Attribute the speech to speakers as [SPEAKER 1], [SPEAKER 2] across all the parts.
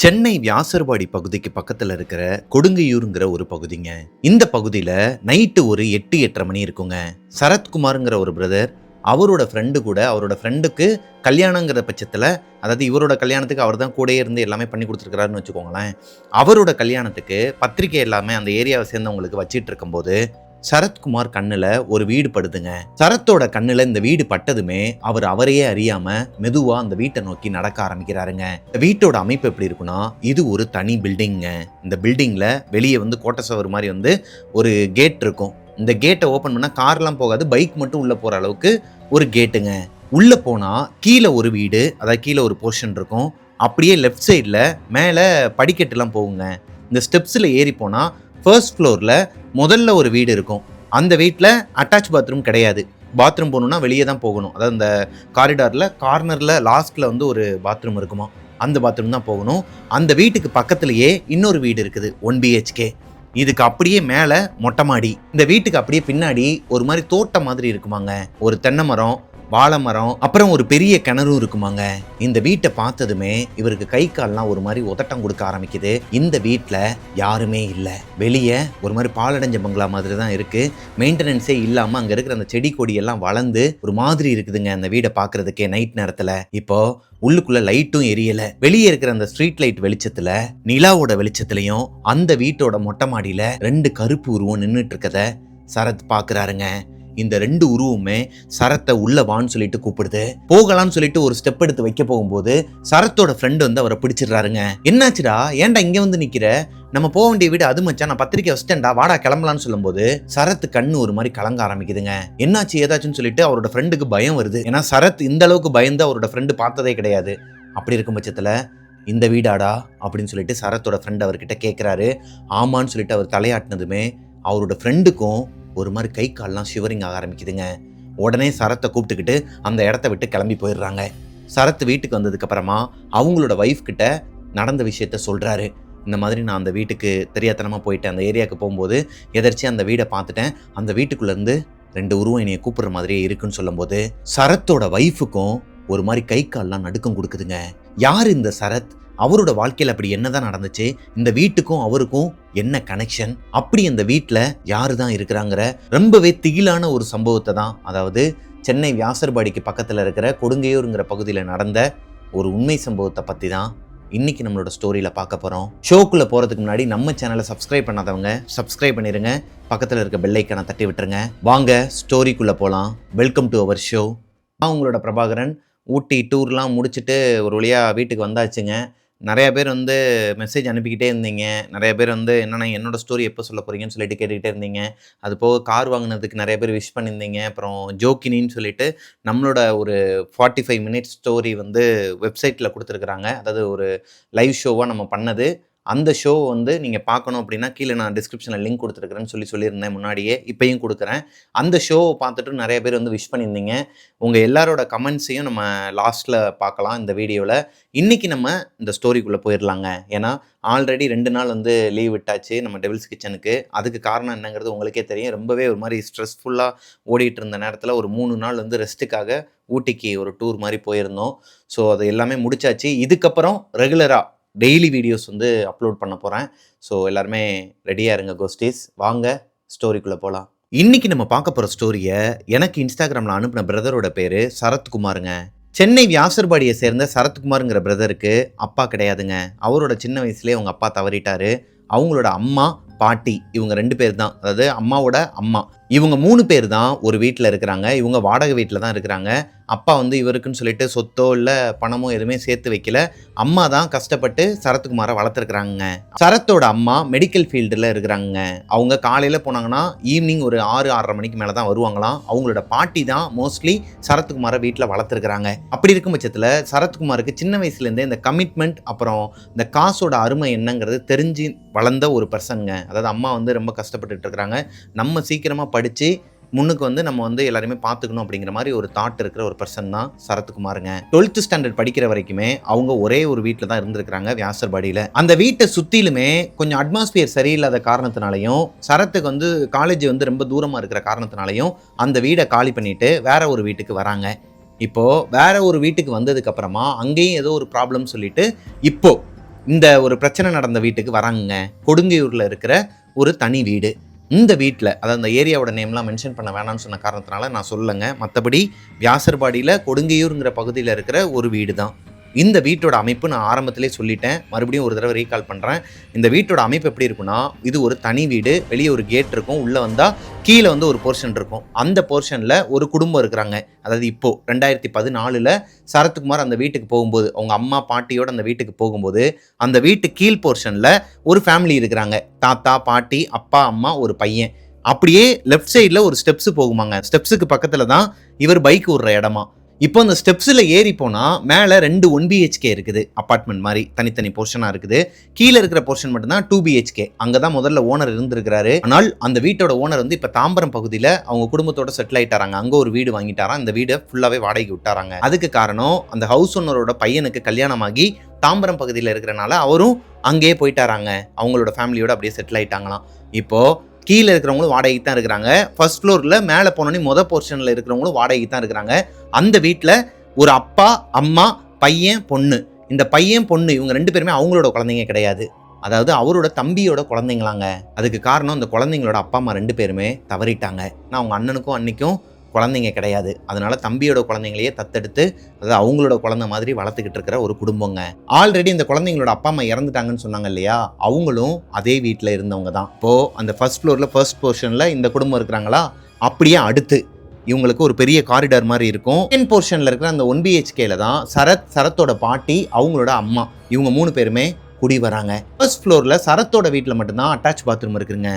[SPEAKER 1] சென்னை வியாசர்பாடி பகுதிக்கு பக்கத்தில் இருக்கிற கொடுங்கையூருங்கிற ஒரு பகுதிங்க. இந்த பகுதியில் நைட்டு ஒரு 8-8:30 மணி இருக்குங்க. சரத்குமாருங்கிற ஒரு பிரதர் அவரோட ஃப்ரெண்டு கூட அவரோட ஃப்ரெண்டுக்கு கல்யாணங்கிற பட்சத்தில், அதாவது இவரோட கல்யாணத்துக்கு அவர் தான் கூடயே இருந்து எல்லாமே பண்ணி கொடுத்துருக்கிறாருன்னு வச்சுக்கோங்களேன். அவரோட கல்யாணத்துக்கு பத்திரிக்கை எல்லாமே அந்த ஏரியாவை சேர்ந்தவங்களுக்கு வச்சிட்டு இருக்கும்போது சரத்குமார் கண்ணுல ஒரு வீடு படுதுங்க. சரத்தோட கண்ணுல இந்த வீடு பட்டதுமே அவரையே அறியாம மெதுவா அந்த வீட்டை நோக்கி நடக்க ஆரம்பிக்கிறாருங்க. இந்த வீட்டோட அமைப்பு எப்படி இருக்குன்னா, இது ஒரு தனி பில்டிங்க. இந்த பில்டிங்ல வெளியே கோட்டை சவர் மாதிரி ஒரு கேட் இருக்கும். இந்த கேட்டை ஓபன் பண்ணா கார்லாம் போகாது, பைக் மட்டும் உள்ள போற அளவுக்கு ஒரு கேட்டுங்க. உள்ள போனா கீழே ஒரு வீடு, அதாவது கீழே ஒரு போர்ஷன் இருக்கும். அப்படியே லெஃப்ட் சைட்ல மேல படிக்கட்டுலாம் போகுங்க. இந்த ஸ்டெப்ஸ்ல ஏறி போனா ஃபர்ஸ்ட் ஃப்ளோரில் முதல்ல ஒரு வீடு இருக்கும். அந்த வீட்டில் அட்டாச் பாத்ரூம் கிடையாது. பாத்ரூம் போகணுன்னா வெளியே தான் போகணும். அதாவது இந்த காரிடாரில் கார்னரில் லாஸ்ட்டில் ஒரு பாத்ரூம் இருக்குமா, அந்த பாத்ரூம் தான் போகணும். அந்த வீட்டுக்கு பக்கத்துலேயே இன்னொரு வீடு இருக்குது, 1 BHK. இதுக்கு அப்படியே மேலே மொட்டை மாடி. இந்த வீட்டுக்கு அப்படியே பின்னாடி ஒரு மாதிரி தோட்டம் மாதிரி இருக்குமாங்க. ஒரு தென்னை மரம், வாழை மரம், அப்புறம் ஒரு பெரிய கிணறும் இருக்குமாங்க. இந்த வீட்டை பார்த்ததுமே இவருக்கு கை கால்லாம் ஒரு மாதிரி உதட்டம் கொடுக்க ஆரம்பிக்குது. இந்த வீட்டில் யாருமே இல்லை. வெளியே ஒரு மாதிரி பாலடைஞ்ச பங்களா மாதிரி தான் இருக்கு. மெயின்டெனன்ஸே இல்லாமல் அங்கே இருக்கிற அந்த செடி கொடி எல்லாம் வளர்ந்து ஒரு மாதிரி இருக்குதுங்க அந்த வீடை பார்க்கறதுக்கே நைட் நேரத்தில். இப்போ உள்ளுக்குள்ள லைட்டும் எரியல. வெளியே இருக்கிற அந்த ஸ்ட்ரீட் லைட் வெளிச்சத்துல, நிலாவோட வெளிச்சத்துலயும் அந்த வீட்டோட மொட்டை மாடியில 2 கருப்பு உருவம் நின்றுட்டு இருக்கத சரத் பாக்குறாருங்க. இந்த 2 உருவமே சரத்தை உள்ள வான்னு சொல்லிட்டு கூப்பிடுது. போகலான்னு சொல்லிட்டு ஒரு ஸ்டெப் எடுத்து வைக்க போகும்போது சரத்தோட ஃப்ரெண்டு அவரை பிடிச்சிடுறாருங்க. என்னாச்சுடா, ஏன்டா இங்க நிக்கிற, நம்ம போக வேண்டிய வீடு அது மச்சான், நான் பத்திரிக்கை வச்சிட்டேன்டா, வாடா கிளம்பலான்னு சொல்லும்போது சரத் கண்ணு ஒரு மாதிரி கலங்க ஆரம்பிக்குதுங்க. என்னாச்சு ஏதாச்சுன்னு சொல்லிட்டு அவரோட ஃப்ரெண்டுக்கு பயம் வருது. ஏன்னா சரத் இந்த அளவுக்கு பயந்து அவரோட ஃப்ரெண்டு பார்த்ததே கிடையாது. அப்படி இருக்கும் பட்சத்துல இந்த வீடாடா அப்படின்னு சொல்லிட்டு சரத்தோட ஃப்ரெண்ட் அவர்கிட்ட கேட்குறாரு. ஆமான்னு சொல்லிட்டு அவர் தலையாட்டினதுமே அவரோட ஃப்ரெண்டுக்கும் ஒரு மாதிரி கை கால்லாம் ஷிவரிங் ஆக ஆரம்பிக்குதுங்க. உடனே சரத்தை கூப்பிட்டுக்கிட்டு அந்த இடத்த விட்டு கிளம்பி போயிடுறாங்க. சரத் வீட்டுக்கு வந்ததுக்கு அப்புறமா அவங்களோட ஒய்ஃப் கிட்ட நடந்த விஷயத்த சொல்றாரு. இந்த மாதிரி நான் அந்த வீட்டுக்கு தெரியாதனமா போயிட்டேன், அந்த ஏரியாவுக்கு போகும்போது எதர்ச்சியா அந்த வீடை பார்த்துட்டேன், அந்த வீட்டுக்குள்ள இருந்து 2 உருவம் என்னைய கூப்பிடுற மாதிரியே இருக்குன்னு சொல்லும்போது சரத்தோட ஒய்ஃபுக்கும் ஒரு மாதிரி கை கால்லாம் நடுக்கம் கொடுக்குதுங்க. யார் இந்த சரத், அவரோட வாழ்க்கையில் அப்படி என்னதான் நடந்துச்சு, இந்த வீட்டுக்கும் அவருக்கும் என்ன கனெக்ஷன், அப்படி அந்த வீட்டில் யாரு தான் இருக்கிறாங்கிற ரொம்பவே திகிலான ஒரு சம்பவத்தை தான், அதாவது சென்னை வியாசர்பாடிக்கு பக்கத்தில் இருக்கிற கொடுங்கையூருங்கிற பகுதியில் நடந்த ஒரு உண்மை சம்பவத்தை பற்றி தான் இன்னைக்கு நம்மளோட ஸ்டோரியில் பார்க்க போகிறோம். ஷோக்குள்ளே போகிறதுக்கு முன்னாடி நம்ம சேனலை சப்ஸ்கிரைப் பண்ணாதவங்க சப்ஸ்கிரைப் பண்ணிடுங்க, பக்கத்தில் இருக்க பெல் ஐக்கானை தட்டி விட்டுருங்க. வாங்க ஸ்டோரிக்குள்ளே போகலாம். Welcome to our show. நான் உங்களோட பிரபாகரன். ஊட்டி டூர்லாம் முடிச்சுட்டு ஒரு வழியாக வீட்டுக்கு வந்தாச்சுங்க. நிறைய பேர் மெசேஜ் அனுப்பிக்கிட்டே இருந்தீங்க. நிறைய பேர் என்னென்னா என்னோடய ஸ்டோரி எப்போ சொல்ல போகிறீங்கன்னு சொல்லிட்டு கேட்டுக்கிட்டே இருந்தீங்க. அது போக கார் வாங்கினதுக்கு நிறைய பேர் விஷ் பண்ணியிருந்தீங்க. அப்புறம் ஜோக்கினின்னு சொல்லிட்டு நம்மளோட ஒரு 45 மினிட்ஸ் ஸ்டோரி வெப்சைட்டில் கொடுத்துருக்குறாங்க. அதாவது ஒரு லைவ் ஷோவாக நம்ம பண்ணது. அந்த ஷோ நீங்கள் பார்க்கணும் அப்படின்னா கீழே நான் டிஸ்கிரிப்ஷனில் லிங்க் கொடுத்துருக்குறேன்னு சொல்லியிருந்தேன் முன்னாடியே, இப்போயும் கொடுக்குறேன். அந்த ஷோவை பார்த்துட்டு நிறைய பேர் விஷ் பண்ணியிருந்தீங்க. உங்கள் எல்லாரோட கமெண்ட்ஸையும் நம்ம லாஸ்ட்டில் பார்க்கலாம் இந்த வீடியோவில். இன்றைக்கி நம்ம இந்த ஸ்டோரிக்குள்ளே போயிடலாங்க. ஏன்னா ஆல்ரெடி 2 நாள் லீவ் விட்டாச்சு நம்ம டெவில்ஸ் கிச்சனுக்கு. அதுக்கு காரணம் என்னங்கிறது உங்களுக்கே தெரியும். ரொம்பவே ஒரு மாதிரி ஸ்ட்ரெஸ்ஃபுல்லாக ஓடிட்டு இருந்த நேரத்தில் ஒரு 3 நாள் ரெஸ்ட்டுக்காக ஊட்டிக்கு ஒரு டூர் மாதிரி போயிருந்தோம். ஸோ அது எல்லாமே முடிச்சாச்சு. இதுக்கப்புறம் ரெகுலராக டெய்லி வீடியோஸ் அப்லோட் பண்ண போகிறேன். ஸோ எல்லாருமே ரெடியாக இருங்க கோஸ்டீஸ். வாங்க ஸ்டோரிக்குள்ளே போகலாம். இன்றைக்கி நம்ம பார்க்க போகிற ஸ்டோரியை எனக்கு இன்ஸ்டாகிராமில் அனுப்பின பிரதரோட பேர் சரத்குமாருங்க. சென்னை வியாசர்பாடியை சேர்ந்த சரத்குமாருங்கிற பிரதருக்கு அப்பா கிடையாதுங்க. அவரோட சின்ன வயசுலேயே அவங்க அப்பா தவறிட்டார். அவங்களோட அம்மா, பாட்டி இவங்க 2 பேர் தான், அதாவது அம்மாவோட அம்மா, இவங்க 3 பேர் தான் ஒரு வீட்டில் இருக்கிறாங்க. இவங்க வாடகை வீட்டில் தான் இருக்கிறாங்க. அப்பா இவருக்குன்னு சொல்லிட்டு சொத்தோ இல்லை பணமோ எதுவுமே சேர்த்து வைக்கல. அம்மா தான் கஷ்டப்பட்டு சரத்குமாரை வளர்த்துருக்குறாங்க. சரத்தோட அம்மா மெடிக்கல் ஃபீல்டில் இருக்கிறாங்க. அவங்க காலையில் போனாங்கன்னா ஈவினிங் ஒரு 6-6:30 மணிக்கு மேலே தான் வருவாங்களாம். அவங்களோட பாட்டி தான் மோஸ்ட்லி சரத்குமாரை வீட்டில் வளர்த்துருக்குறாங்க. அப்படி இருக்கும் பட்சத்தில் சரத்குமாருக்கு சின்ன வயசுலேருந்தே இந்த கமிட்மெண்ட், அப்புறம் இந்த காசோட அருமை என்னங்கிறது தெரிஞ்சு வளர்ந்த ஒரு பர்சனுங்க. அதாவது அம்மா ரொம்ப கஷ்டப்பட்டுட்டு இருக்கிறாங்க, நம்ம சீக்கிரமாக படித்து முன்னுக்கு நம்ம எல்லாருமே பார்த்துக்கணும் அப்படிங்கிற மாதிரி ஒரு தாட் இருக்கிற ஒரு பர்சன் தான் சரத்குமாருங்க. 12th ஸ்டாண்டர்ட் படிக்கிற வரைக்குமே அவங்க ஒரே ஒரு வீட்டில் தான் இருந்திருக்கிறாங்க வியாசர்பாடியில். அந்த வீட்டை சுற்றிலுமே கொஞ்சம் அட்மாஸ்பியர் சரியில்லாத காரணத்தினாலையும், சரத்துக்கு காலேஜ் ரொம்ப தூரமாக இருக்கிற காரணத்தினாலையும் அந்த வீடை காலி பண்ணிட்டு வேற ஒரு வீட்டுக்கு வராங்க. இப்போ வேற ஒரு வீட்டுக்கு வந்ததுக்கு அப்புறமா அங்கேயும் ஏதோ ஒரு ப்ராப்ளம் சொல்லிட்டு இப்போ இந்த ஒரு பிரச்சனை நடந்த வீட்டுக்கு வராங்க. கொடுங்கையூர்ல இருக்கிற ஒரு தனி வீடு. இந்த வீட்டில், அதாவது அந்த ஏரியாவோட நேம்லாம் மென்ஷன் பண்ண வேணாம்னு சொன்ன காரணத்தினால நான் சொல்லலைங்க. மற்றபடி வியாசர்பாடியில் கொடுங்கையூருங்கிற பகுதியில் இருக்கிற ஒரு வீடு தான். இந்த வீட்டோட அமைப்பு நான் ஆரம்பத்திலே சொல்லிட்டேன், மறுபடியும் ஒரு தடவை ரீகால் பண்ணுறேன். இந்த வீட்டோட அமைப்பு எப்படி இருக்குன்னா, இது ஒரு தனி வீடு. வெளியே ஒரு கேட் இருக்கும், உள்ளே வந்தால் கீழே வந்து ஒரு போர்ஷன் இருக்கும். அந்த போர்ஷனில் ஒரு குடும்பம் இருக்கிறாங்க. அதாவது இப்போது 2014 சரத்குமார் அந்த வீட்டுக்கு போகும்போது, அவங்க அம்மா பாட்டியோட அந்த வீட்டுக்கு போகும்போது, அந்த வீட்டு கீழ் போர்ஷனில் ஒரு ஃபேமிலி இருக்கிறாங்க. தாத்தா, பாட்டி, அப்பா, அம்மா, ஒரு பையன். அப்படியே லெஃப்ட் சைடில் ஒரு ஸ்டெப்ஸு போகுமாங்க. ஸ்டெப்ஸுக்கு பக்கத்தில் தான் இவர் பைக் விடுற இடமா. இப்போ அந்த ஸ்டெப்ஸில் ஏறி போனால் மேலே 2 1 BHK இருக்குது, அப்பார்ட்மெண்ட் மாதிரி தனித்தனி போர்ஷனாக இருக்குது. கீழே இருக்கிற போர்ஷன் மட்டும்தான் 2 BHK. அங்கே தான் முதல்ல ஓனர் இருந்திருக்கிறாரு. ஆனால் அந்த வீட்டோட ஓனர் வந்து இப்போ தாம்பரம் பகுதியில் அவங்க குடும்பத்தோட செட்டில் ஆகிட்டாராங்க. அங்கே ஒரு வீடு வாங்கிட்டாராம். இந்த வீடை ஃபுல்லாகவே வாடகைக்கு விட்டாராங்க. அதுக்கு காரணம் அந்த ஹவுஸ் ஓனரோட பையனுக்கு கல்யாணமாகி தாம்பரம் பகுதியில் இருக்கிறனால அவரும் அங்கேயே போயிட்டாராங்க. அவங்களோட ஃபேமிலியோட அப்படியே செட்டில் ஆகிட்டாங்களாம். இப்போது கீழே இருக்கிறவங்களும் வாடகைக்கு தான் இருக்கிறாங்க. ஃபர்ஸ்ட் ஃப்ளோரில் மேலே போனோன்னே மொதல் போர்ஷனில் இருக்கிறவங்களும் வாடகைக்கு தான் இருக்கிறாங்க. அந்த வீட்டில் ஒரு அப்பா, அம்மா, பையன், பொண்ணு. இந்த பையன், பொண்ணு இவங்க 2 பேருமே அவங்களோட குழந்தைங்க கிடையாது. அதாவது அவரோட தம்பியோட குழந்தைங்களாங்க. அதுக்கு காரணம் இந்த குழந்தைங்களோட அப்பா அம்மா 2 பேருமே தவறிட்டாங்க. நான் அவங்க அண்ணனுக்கும் அன்னைக்கும் குழந்தைங்க கிடையாது. அதனால தம்பியோட குழந்தைங்களையே தத்தெடுத்து, அதாவது அவங்களோட குழந்தை மாதிரி வளர்த்துக்கிட்டு இருக்கிற ஒரு குடும்பங்க. ஆல்ரெடி இந்த குழந்தைங்களோட அப்பா அம்மா இறந்துட்டாங்கன்னு சொன்னாங்க இல்லையா, அவங்களும் அதே வீட்டில் இருந்தவங்க தான். இப்போ அந்த ஃபர்ஸ்ட் ஃப்ளோரில் ஃபர்ஸ்ட் போர்ஷனில் இந்த குடும்பம் இருக்கிறாங்களா, அப்படியே அடுத்து இவங்களுக்கு ஒரு பெரிய காரிடார் மாதிரி இருக்கும். செகண்ட் போர்ஷனில் இருக்கிற அந்த 1 BHKல தான் சரத்தோட பாட்டி, அவங்களோட அம்மா, இவங்க 3 பேருமே குடி வராங்க. ஃபர்ஸ்ட் ஃப்ளோரில் சரத்தோட வீட்டில் மட்டும்தான் அட்டாச் பாத்ரூம் இருக்குங்க.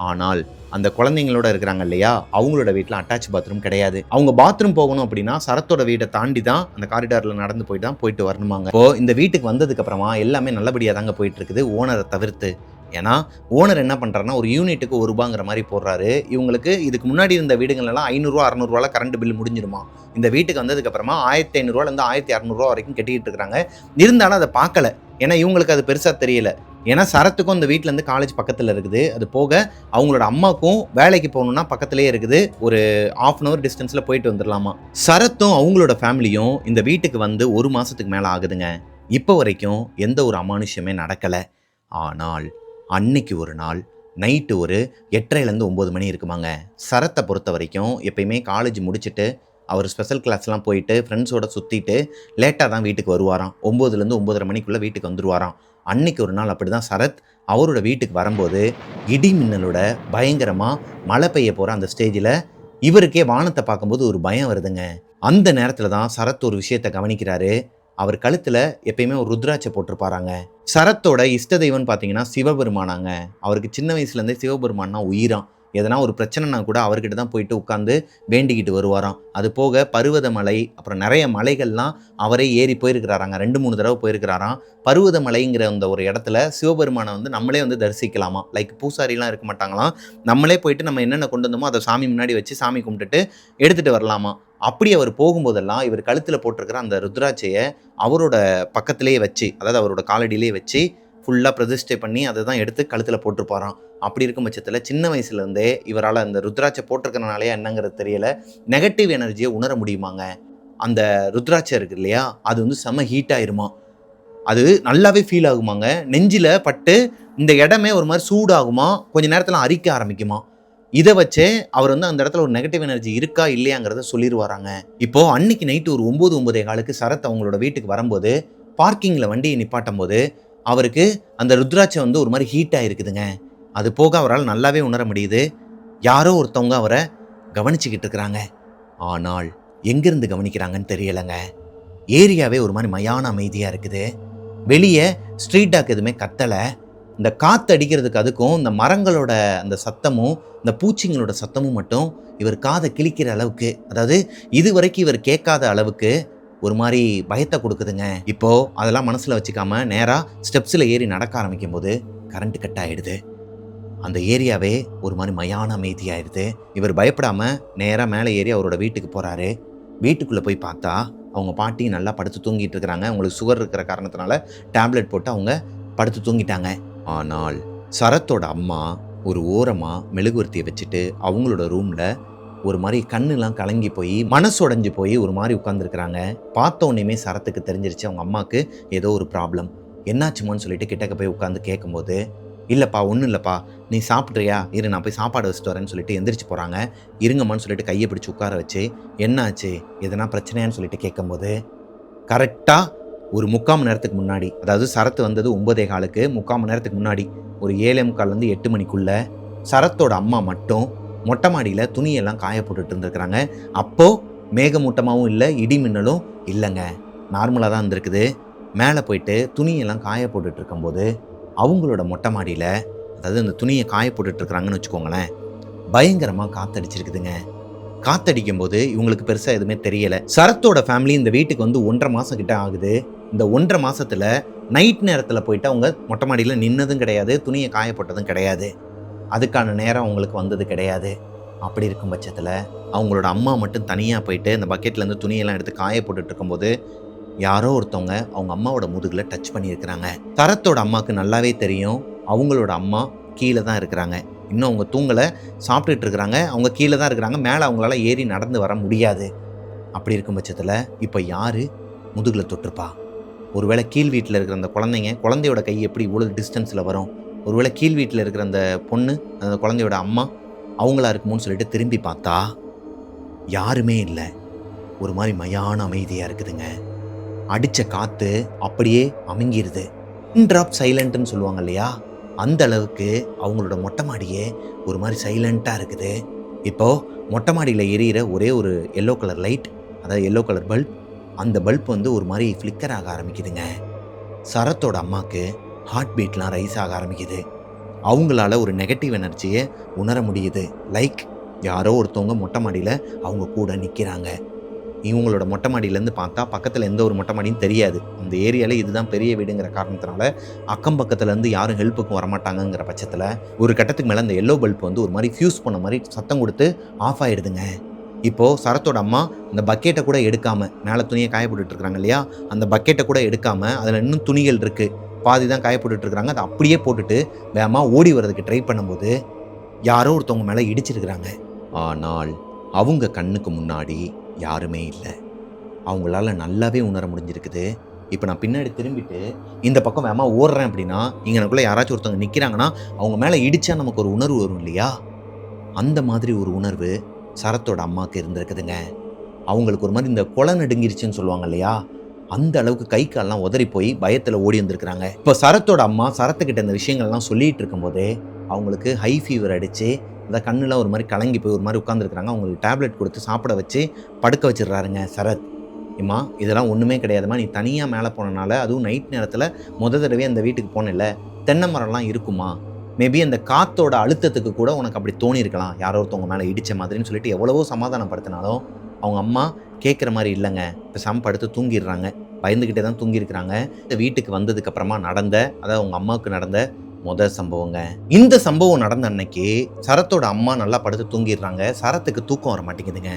[SPEAKER 1] ஆனால் அந்த குழந்தைங்களோட இருக்கிறாங்க இல்லையா, அவங்களோட வீட்டில் அட்டாச் பாத்ரூம் கிடையாது. அவங்க பாத்ரூம் போகணும் அப்படின்னா சரத்தோட வீட்டை தாண்டி தான் அந்த காரிடாரில் நடந்து போயிட்டு வரணுமாங்க. இப்போ இந்த வீட்டுக்கு வந்ததுக்கு அப்புறமா எல்லாமே நல்லபடியாக தாங்க போயிட்டு இருக்குது, ஓனரை தவிர்த்து. ஏன்னா ஓனர் என்ன பண்ணுறாருன்னா, ஒரு யூனிட்டுக்கு ₹1 மாதிரி போடுறாரு. இவங்களுக்கு இதுக்கு முன்னாடி இருந்த வீடுகளெல்லாம் 500 600 கரண்ட் பில் முடிஞ்சிருமா. இந்த வீட்டுக்கு வந்ததுக்கப்புறமா 1500 1600 வரைக்கும் கட்டிக்கிட்டு இருக்கிறாங்க. இருந்தாலும் அதை பார்க்கல, ஏன்னா இவங்களுக்கு அது பெருசாக தெரியல. ஏன்னா சரத்துக்கும் இந்த வீட்டிலேருந்து காலேஜ் பக்கத்தில் இருக்குது. அது போக அவங்களோட அம்மாவுக்கும் வேலைக்கு போகணுன்னா பக்கத்துலேயே இருக்குது. ஒரு 1/2 hour டிஸ்டன்ஸில் போயிட்டு வந்துடலாமா. சரத்தும் அவங்களோட ஃபேமிலியும் இந்த வீட்டுக்கு வந்து 1 மாதத்துக்கு மேலே ஆகுதுங்க. இப்போ வரைக்கும் எந்த ஒரு அமானுஷ்யமே நடக்கலை. ஆனால் அன்னைக்கு ஒரு நாள் நைட்டு ஒரு 8:30 9 மணி இருக்குமாங்க. சரத்தை பொறுத்த வரைக்கும் எப்பயுமே காலேஜ் முடிச்சுட்டு அவர் ஸ்பெஷல் கிளாஸ்லாம் போயிட்டு ஃப்ரெண்ட்ஸோட சுற்றிட்டு லேட்டாக தான் வீட்டுக்கு வருவாராம். 9 9:30 மணிக்குள்ளே வீட்டுக்கு வந்துடுவாராம். அன்னைக்கு ஒரு நாள் அப்படி தான் சரத் அவரோட வீட்டுக்கு வரும்போது இடி மின்னலோட பயங்கரமாக மழை பெய்ய போகிற அந்த ஸ்டேஜில் இவருக்கே வானத்தை பார்க்கும்போது ஒரு பயம் வருதுங்க. அந்த நேரத்தில் தான் சரத் ஒரு விஷயத்தை கவனிக்கிறாரு. அவர் கழுத்தில் எப்பயுமே ஒரு ருத்ராட்சை போட்டிருப்பாராங்க. சரத்தோட இஷ்ட தெய்வம்னு பார்த்தீங்கன்னா சிவபெருமானாங்க. அவருக்கு சின்ன வயசுலேருந்தே சிவபெருமான்னா உயிராம். எதனா ஒரு பிரச்சனைனா கூட அவர்கிட்ட தான் போயிட்டு உட்காந்து வேண்டிக்கிட்டு வருவாராம். அது போக பருவதமலை, அப்புறம் நிறைய மலைகள்லாம் அவரே ஏறி போயிருக்கிறாராங்க. 2-3 தடவை போயிருக்கிறாராம். பருவதமலைங்கிற அந்த ஒரு இடத்துல சிவபெருமானை வந்து நம்மளே வந்து தரிசிக்கலாமா. லைக் பூசாரிலாம் இருக்க மாட்டாங்களாம். நம்மளே போயிட்டு நம்ம என்னென்ன கொண்டு வந்தோமோ அதை சாமி முன்னாடி வச்சு சாமி கும்பிட்டுட்டு எடுத்துகிட்டு வரலாமா. அப்படி அவர் போகும்போதெல்லாம் இவர் கழுத்தில் போட்டிருக்கிற அந்த ருத்ராட்சையை அவரோட பக்கத்திலேயே வச்சு, அதாவது அவரோட காலடியிலே வச்சு ஃபுல்லாக பிரதிஷ்டை பண்ணி அதை தான் எடுத்து கழுத்தில் போட்டிருப்பாராம். அப்படி இருக்கும் பட்சத்தில் சின்ன வயசுலேருந்தே இவரால் அந்த ருத்ராட்சை போட்டிருக்கிறனாலே என்னங்கிறது தெரியல, நெகட்டிவ் எனர்ஜியை உணர முடியுமாங்க. அந்த ருத்ராட்சை இருக்குது இல்லையா, அது வந்து செம ஹீட் ஆயிருமா. அது நல்லாவே ஃபீல் ஆகுமாங்க. நெஞ்சில் பட்டு இந்த இடமே ஒரு மாதிரி சூடாகுமா, கொஞ்ச நேரத்தில் அரிக்க ஆரம்பிக்குமா. இதை வச்சே அவர் வந்து அந்த இடத்துல ஒரு நெகட்டிவ் எனர்ஜி இருக்கா இல்லையாங்கிறத சொல்லிடுவாராங்க. இப்போது அன்னைக்கு நைட்டு ஒரு 9 9:15 சரத் அவங்களோட வீட்டுக்கு வரும்போது பார்க்கிங்கில் வண்டியை நிப்பாட்டும் போது அவருக்கு அந்த ருத்ராட்சை வந்து ஒரு மாதிரி ஹீட்டாக இருக்குதுங்க. அது போக அவரால் நல்லாவே உணர முடியுது, யாரோ ஒருத்தவங்க அவரை கவனிச்சுக்கிட்டு இருக்கிறாங்க. ஆனால் எங்கேருந்து கவனிக்கிறாங்கன்னு தெரியலைங்க. ஏரியாவே ஒரு மாதிரி மயான அமைதியாக இருக்குது. வெளியே ஸ்ட்ரீட் டாக் எதுவுமே கத்தலை. இந்த காற்று அடிக்கிறதுக்கு அதுக்கும் இந்த மரங்களோட அந்த சத்தமும் இந்த பூச்சிங்களோட சத்தமும் மட்டும் இவர் காதை கிழிக்கிற அளவுக்கு, அதாவது இது வரைக்கும் இவர் கேட்காத அளவுக்கு ஒரு மாதிரி பயத்தை கொடுக்குதுங்க. இப்போது அதெல்லாம் மனசில் வச்சுக்காம நேராக ஸ்டெப்ஸில் ஏறி நடக்க ஆரம்பிக்கும் போது கரண்ட் கட் ஆகிடுது. அந்த ஏரியாவே ஒரு மாதிரி மயான அமைதியாகிடுது. இவர் பயப்படாமல் நேராக மேலே ஏறி அவரோட வீட்டுக்கு போகிறாரு. வீட்டுக்குள்ளே போய் பார்த்தா அவங்க பாட்டி நல்லா படுத்து தூங்கிட்டு இருக்கிறாங்க. அவங்களுக்கு சுகர் இருக்கிற காரணத்தினால டேப்லெட் போட்டு அவங்க படுத்து தூங்கிட்டாங்க. ஆனால் சரத்தோட அம்மா ஒரு ஓரமாக மெழுகுவர்த்தியை வச்சுட்டு அவங்களோட ரூமில் ஒரு மாதிரி கண்ணுலாம் கலங்கி போய் மனசுடைஞ்சு போய் ஒரு மாதிரி உட்காந்துருக்குறாங்க. பார்த்த உடனேயுமே சரத்துக்கு தெரிஞ்சிருச்சு அவங்க அம்மாவுக்கு ஏதோ ஒரு ப்ராப்ளம். என்னாச்சுமான்னு சொல்லிட்டு கிட்டக்க போய் உட்காந்து கேட்கும்போது, இல்லைப்பா ஒன்றும் இல்லைப்பா, நீ சாப்பிட்றியா இரு நான் போய் சாப்பாடு வச்சுட்டு வரேன்னு சொல்லிட்டு எந்திரிச்சு போகிறாங்க. இருங்கம்மான்னு சொல்லிட்டு கையை பிடிச்சி உட்கார வச்சு, என்னாச்சு எதனா பிரச்சனையான்னு சொல்லிட்டு கேட்கும்போது, கரெக்டாக ஒரு 3/4 மணி நேரத்துக்கு முன்னாடி, அதாவது சரத் வந்தது 9:15க்கு 3/4 மணி நேரத்துக்கு முன்னாடி ஒரு 7:45 8 மணிக்குள்ள சரத்தோட அம்மா மட்டும் மொட்டை மாடியில் துணியெல்லாம் காய போட்டுட்டு இருந்திருக்கிறாங்க. அப்போது மேகமூட்டமாகவும் இல்லை, இடி மின்னலும் இல்லைங்க, நார்மலாக தான் இருந்திருக்குது. மேலே போயிட்டு துணியெல்லாம் காய போட்டுட்டு இருக்கும்போது அவங்களோட மொட்டை மாடியில், அதாவது அந்த துணியை காய போட்டுட்ருக்குறாங்கன்னு வச்சுக்கோங்களேன், பயங்கரமாக காற்றடிச்சிருக்குதுங்க. காற்றடிக்கும் போது இவங்களுக்கு பெருசாக எதுவுமே தெரியலை. சரத்தோட ஃபேமிலி இந்த வீட்டுக்கு வந்து 1.5 மாதம் கிட்ட ஆகுது. இந்த 1.5 மாதத்தில் நைட் நேரத்தில் போயிட்டு அவங்க மொட்டை மாடியில் நின்னதும் கிடையாது, துணியை காய போட்டதும் கிடையாது. அதுக்கான நேரம் அவங்களுக்கு வந்தது கிடையாது. அப்படி இருக்கும் பட்சத்தில் அவங்களோட அம்மா மட்டும் தனியாக போயிட்டு இந்த பக்கெட்லேருந்து துணியெல்லாம் எடுத்து காய போட்டுட்டு இருக்கும்போது யாரோ ஒருத்தவங்க அவங்க அம்மாவோட முதுகில் டச் பண்ணியிருக்கிறாங்க. சரத்தோட அம்மாவுக்கு நல்லாவே தெரியும் அவங்களோட அம்மா கீழே தான் இருக்கிறாங்க. இன்னும் அவங்க தூங்கலை, சாப்பிட்டுட்டு இருக்கிறாங்க. அவங்க கீழே தான் இருக்கிறாங்க, மேலே அவங்களால ஏறி நடந்து வர முடியாது. அப்படி இருக்கும் பட்சத்தில் இப்போ யார் முதுகில் தொட்டிருப்பா? ஒருவேளை கீழ் வீட்டில் இருக்கிற அந்த குழந்தையோட கை எப்படி இவ்வளோ டிஸ்டன்ஸில் வரும்? ஒருவேளை கீழ் வீட்டில் இருக்கிற அந்த பொண்ணு, அந்த குழந்தையோட அம்மா அவங்களா இருக்குமோன்னு சொல்லிட்டு திரும்பி பார்த்தா யாருமே இல்லை. ஒரு மாதிரி மயான அமைதியாக இருக்குதுங்க. அடித்த காற்று அப்படியே அமுங்கிடுது. ட்ராப் சைலண்ட்டுன்னு சொல்லுவாங்க இல்லையா, அந்த அளவுக்கு அவங்களோட மொட்டை மாடியே ஒரு மாதிரி சைலண்ட்டாக இருக்குது. இப்போது மொட்டை மாடியில் எரியிற ஒரே ஒரு எல்லோ கலர் லைட், அதாவது எல்லோ கலர் பல்ப், அந்த பல்ப் வந்து ஒரு மாதிரி ஃப்ளிக்கர் ஆக ஆரம்பிக்குதுங்க. சரத்தோட அம்மாவுக்கு ஹார்ட் பீட்லாம் ரைஸ் ஆக ஆரம்பிக்குது. அவங்களால ஒரு நெகட்டிவ் எனர்ஜியை உணர முடியுது. லைக் யாரோ ஒருத்தவங்க மொட்டை மாடியில் அவங்க கூட நிற்கிறாங்க. இவங்களோட மொட்டை மாடியிலேருந்து பார்த்தா பக்கத்தில் எந்த ஒரு மொட்டை மாடியும் தெரியாது. அந்த ஏரியாவில் இதுதான் பெரிய வீடுங்கிற காரணத்தினால அக்கம் பக்கத்துலேருந்து யாரும் ஹெல்ப்புக்கும் வரமாட்டாங்கங்கிற பட்சத்தில் ஒரு கட்டத்துக்கு மேலே அந்த எல்லோ பல்ப் வந்து ஒரு மாதிரி ஃபியூஸ் பண்ண மாதிரி சத்தம் கொடுத்து ஆஃப் ஆகிடுதுங்க. இப்போது சரத்தோட அம்மா அந்த பக்கெட்டை கூட எடுக்காமல், மேலே துணியை காய போட்டுட்ருக்குறாங்க இல்லையா, அந்த பக்கெட்டை கூட எடுக்காமல், அதில் இன்னும் துணிகள் இருக்குது, பாதி தான் காய போட்டுட்ருக்குறாங்க, அதை அப்படியே போட்டுட்டு வேகமாக ஓடி வர்றதுக்கு ட்ரை பண்ணும்போது யாரோ ஒருத்தவங்க மேலே இடிச்சிருக்கிறாங்க. ஆனால் அவங்க கண்ணுக்கு முன்னாடி யாருமே இல்லை. அவங்களால நல்லாவே உணர முடிஞ்சிருக்குது. இப்போ நான் பின்னாடி திரும்பிட்டு இந்த பக்கம் வேகமாக ஓடுறேன் அப்படின்னா, இங்கே எனக்குள்ளே யாராச்சும் ஒருத்தவங்க நிற்கிறாங்கன்னா அவங்க மேலே இடித்தா நமக்கு ஒரு உணர்வு வரும் இல்லையா, அந்த மாதிரி ஒரு உணர்வு சரத்தோட அம்மாவுக்கு இருந்திருக்குதுங்க. அவங்களுக்கு ஒரு மாதிரி இந்த கொலை நடுங்கிருச்சுன்னு சொல்லுவாங்க இல்லையா, அந்த அளவுக்கு கை கால்லாம் உதறி போய் பயத்தில் ஓடி வந்திருக்கிறாங்க. இப்போ சரத்தோட அம்மா சரத்துக்கிட்ட இந்த விஷயங்கள்லாம் சொல்லிகிட்டு இருக்கும்போதே அவங்களுக்கு ஹை ஃபீவர் அடித்து அந்த கண்ணுலாம் ஒரு மாதிரி கலங்கி போய் ஒரு மாதிரி உட்காந்துருக்குறாங்க. அவங்களுக்கு டேப்லெட் கொடுத்து சாப்பிட வச்சு படுக்க வச்சிடுறாருங்க சரத். இம்மா இதெல்லாம் ஒன்றுமே கிடையாதுமா, நீ தனியாக மேலே போனனால, அதுவும் நைட் நேரத்தில் தடவை அந்த வீட்டுக்கு போனல, தென்னை மரம்லாம் இருக்குமா, மேபி அந்த காற்றோட அழுத்தத்துக்கு கூட உனக்கு அப்படி தோணியிருக்கலாம், யாரோ ஒருத்தவங்க மேலே இடித்த மாதிரின்னு சொல்லிட்டு எவ்வளவோ சமாதானப்படுத்தினாலும் அவங்க அம்மா கேட்குற மாதிரி இல்லைங்க. இப்போ படுத்து தூங்கிடுறாங்க. பயந்துக்கிட்டே தான் தூங்கியிருக்கிறாங்க. இந்த வீட்டுக்கு வந்ததுக்கப்புறமா நடந்த, அதாவது அவங்க அம்மாவுக்கு நடந்த முதல் சம்பவங்க. இந்த சம்பவம் நடந்த அன்னைக்கு சரத்தோட அம்மா நல்லா படுத்து தூங்கிடுறாங்க. சரத்துக்கு தூக்கம் வர மாட்டேங்குதுங்க.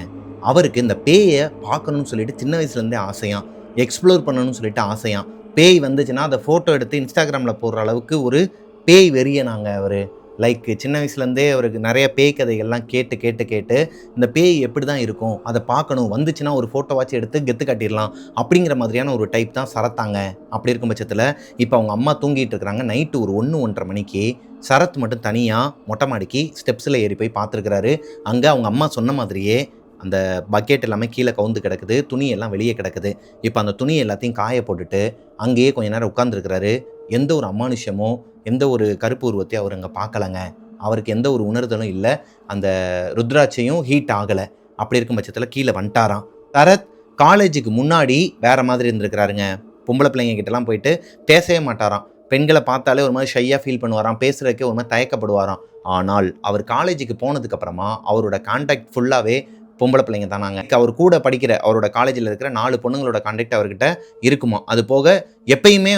[SPEAKER 1] அவருக்கு இந்த பேயை பார்க்கணும்னு சொல்லிட்டு சின்ன வயசுலேருந்தே ஆசையாம், எக்ஸ்ப்ளோர் பண்ணணும்னு சொல்லிட்டு ஆசையாம். பேய் வந்துச்சுன்னா அதை ஃபோட்டோ எடுத்து இன்ஸ்டாகிராமில் போடுற அளவுக்கு ஒரு பேய் வெறியனாங்க அவர். லைக் சின்ன வயசுலேருந்தே அவருக்கு நிறைய பேய் கதைகள்லாம் கேட்டு கேட்டு கேட்டு இந்த பேய் எப்படி தான் இருக்கும், அதை பார்க்கணும், வந்துச்சுன்னா ஒரு ஃபோட்டோவாச்சும் எடுத்து கெத்து காட்டிடலாம் அப்படிங்கிற மாதிரியான ஒரு டைப் தான் சரத்தாங்க. அப்படி இருக்கும் பட்சத்தில் இப்போ அவங்க அம்மா தூங்கிட்டு இருக்கிறாங்க. நைட்டு ஒரு 1-1:30 மணிக்கு சரத் மட்டும் தனியாக மொட்டை மாடிக்கு ஸ்டெப்ஸில் ஏறி போய் பார்த்துருக்கிறாரு. அங்கே அவங்க அம்மா சொன்ன மாதிரியே அந்த பக்கெட் எல்லாமே கீழே கவுந்து கிடக்குது, துணி எல்லாம் வெளியே கிடக்குது. இப்போ அந்த துணி எல்லாத்தையும் காய போட்டுட்டு அங்கேயே கொஞ்ச நேரம் உட்காந்துருக்கிறாரு. எந்த ஒரு அமானுஷமோ எந்த ஒரு கருப்பு உருவத்தையும் அவர் அங்கே பார்க்கலங்க. அவருக்கு எந்த ஒரு உணர்தலும் இல்லை. அந்த ருத்ராட்சையும் ஹீட் ஆகலை. அப்படி இருக்கும் பட்சத்தில் கீழே வந்துட்டாராம். சரத் காலேஜுக்கு முன்னாடி வேறு மாதிரி இருந்திருக்கிறாருங்க. பொம்பளை பிள்ளைங்க கிட்டலாம் போயிட்டு பேசவே மாட்டாராம். பெண்களை பார்த்தாலே ஒரு மாதிரி ஷையாக ஃபீல் பண்ணுவாராம், பேசுகிறதுக்கே ஒரு மாதிரி தயக்கப்படுவாராம். ஆனால் அவர் காலேஜுக்கு போனதுக்கப்புறமா அவரோட கான்டாக்ட் ஃபுல்லாகவே பொம்பளை பிள்ளைங்க தானாங்க. அவர் கூட படிக்கிற அவரோட காலேஜில் இருக்கிற 4 பொண்ணுங்களோட கான்டாக்ட் அவர்கிட்ட இருக்குமா. அது போக எப்பயுமே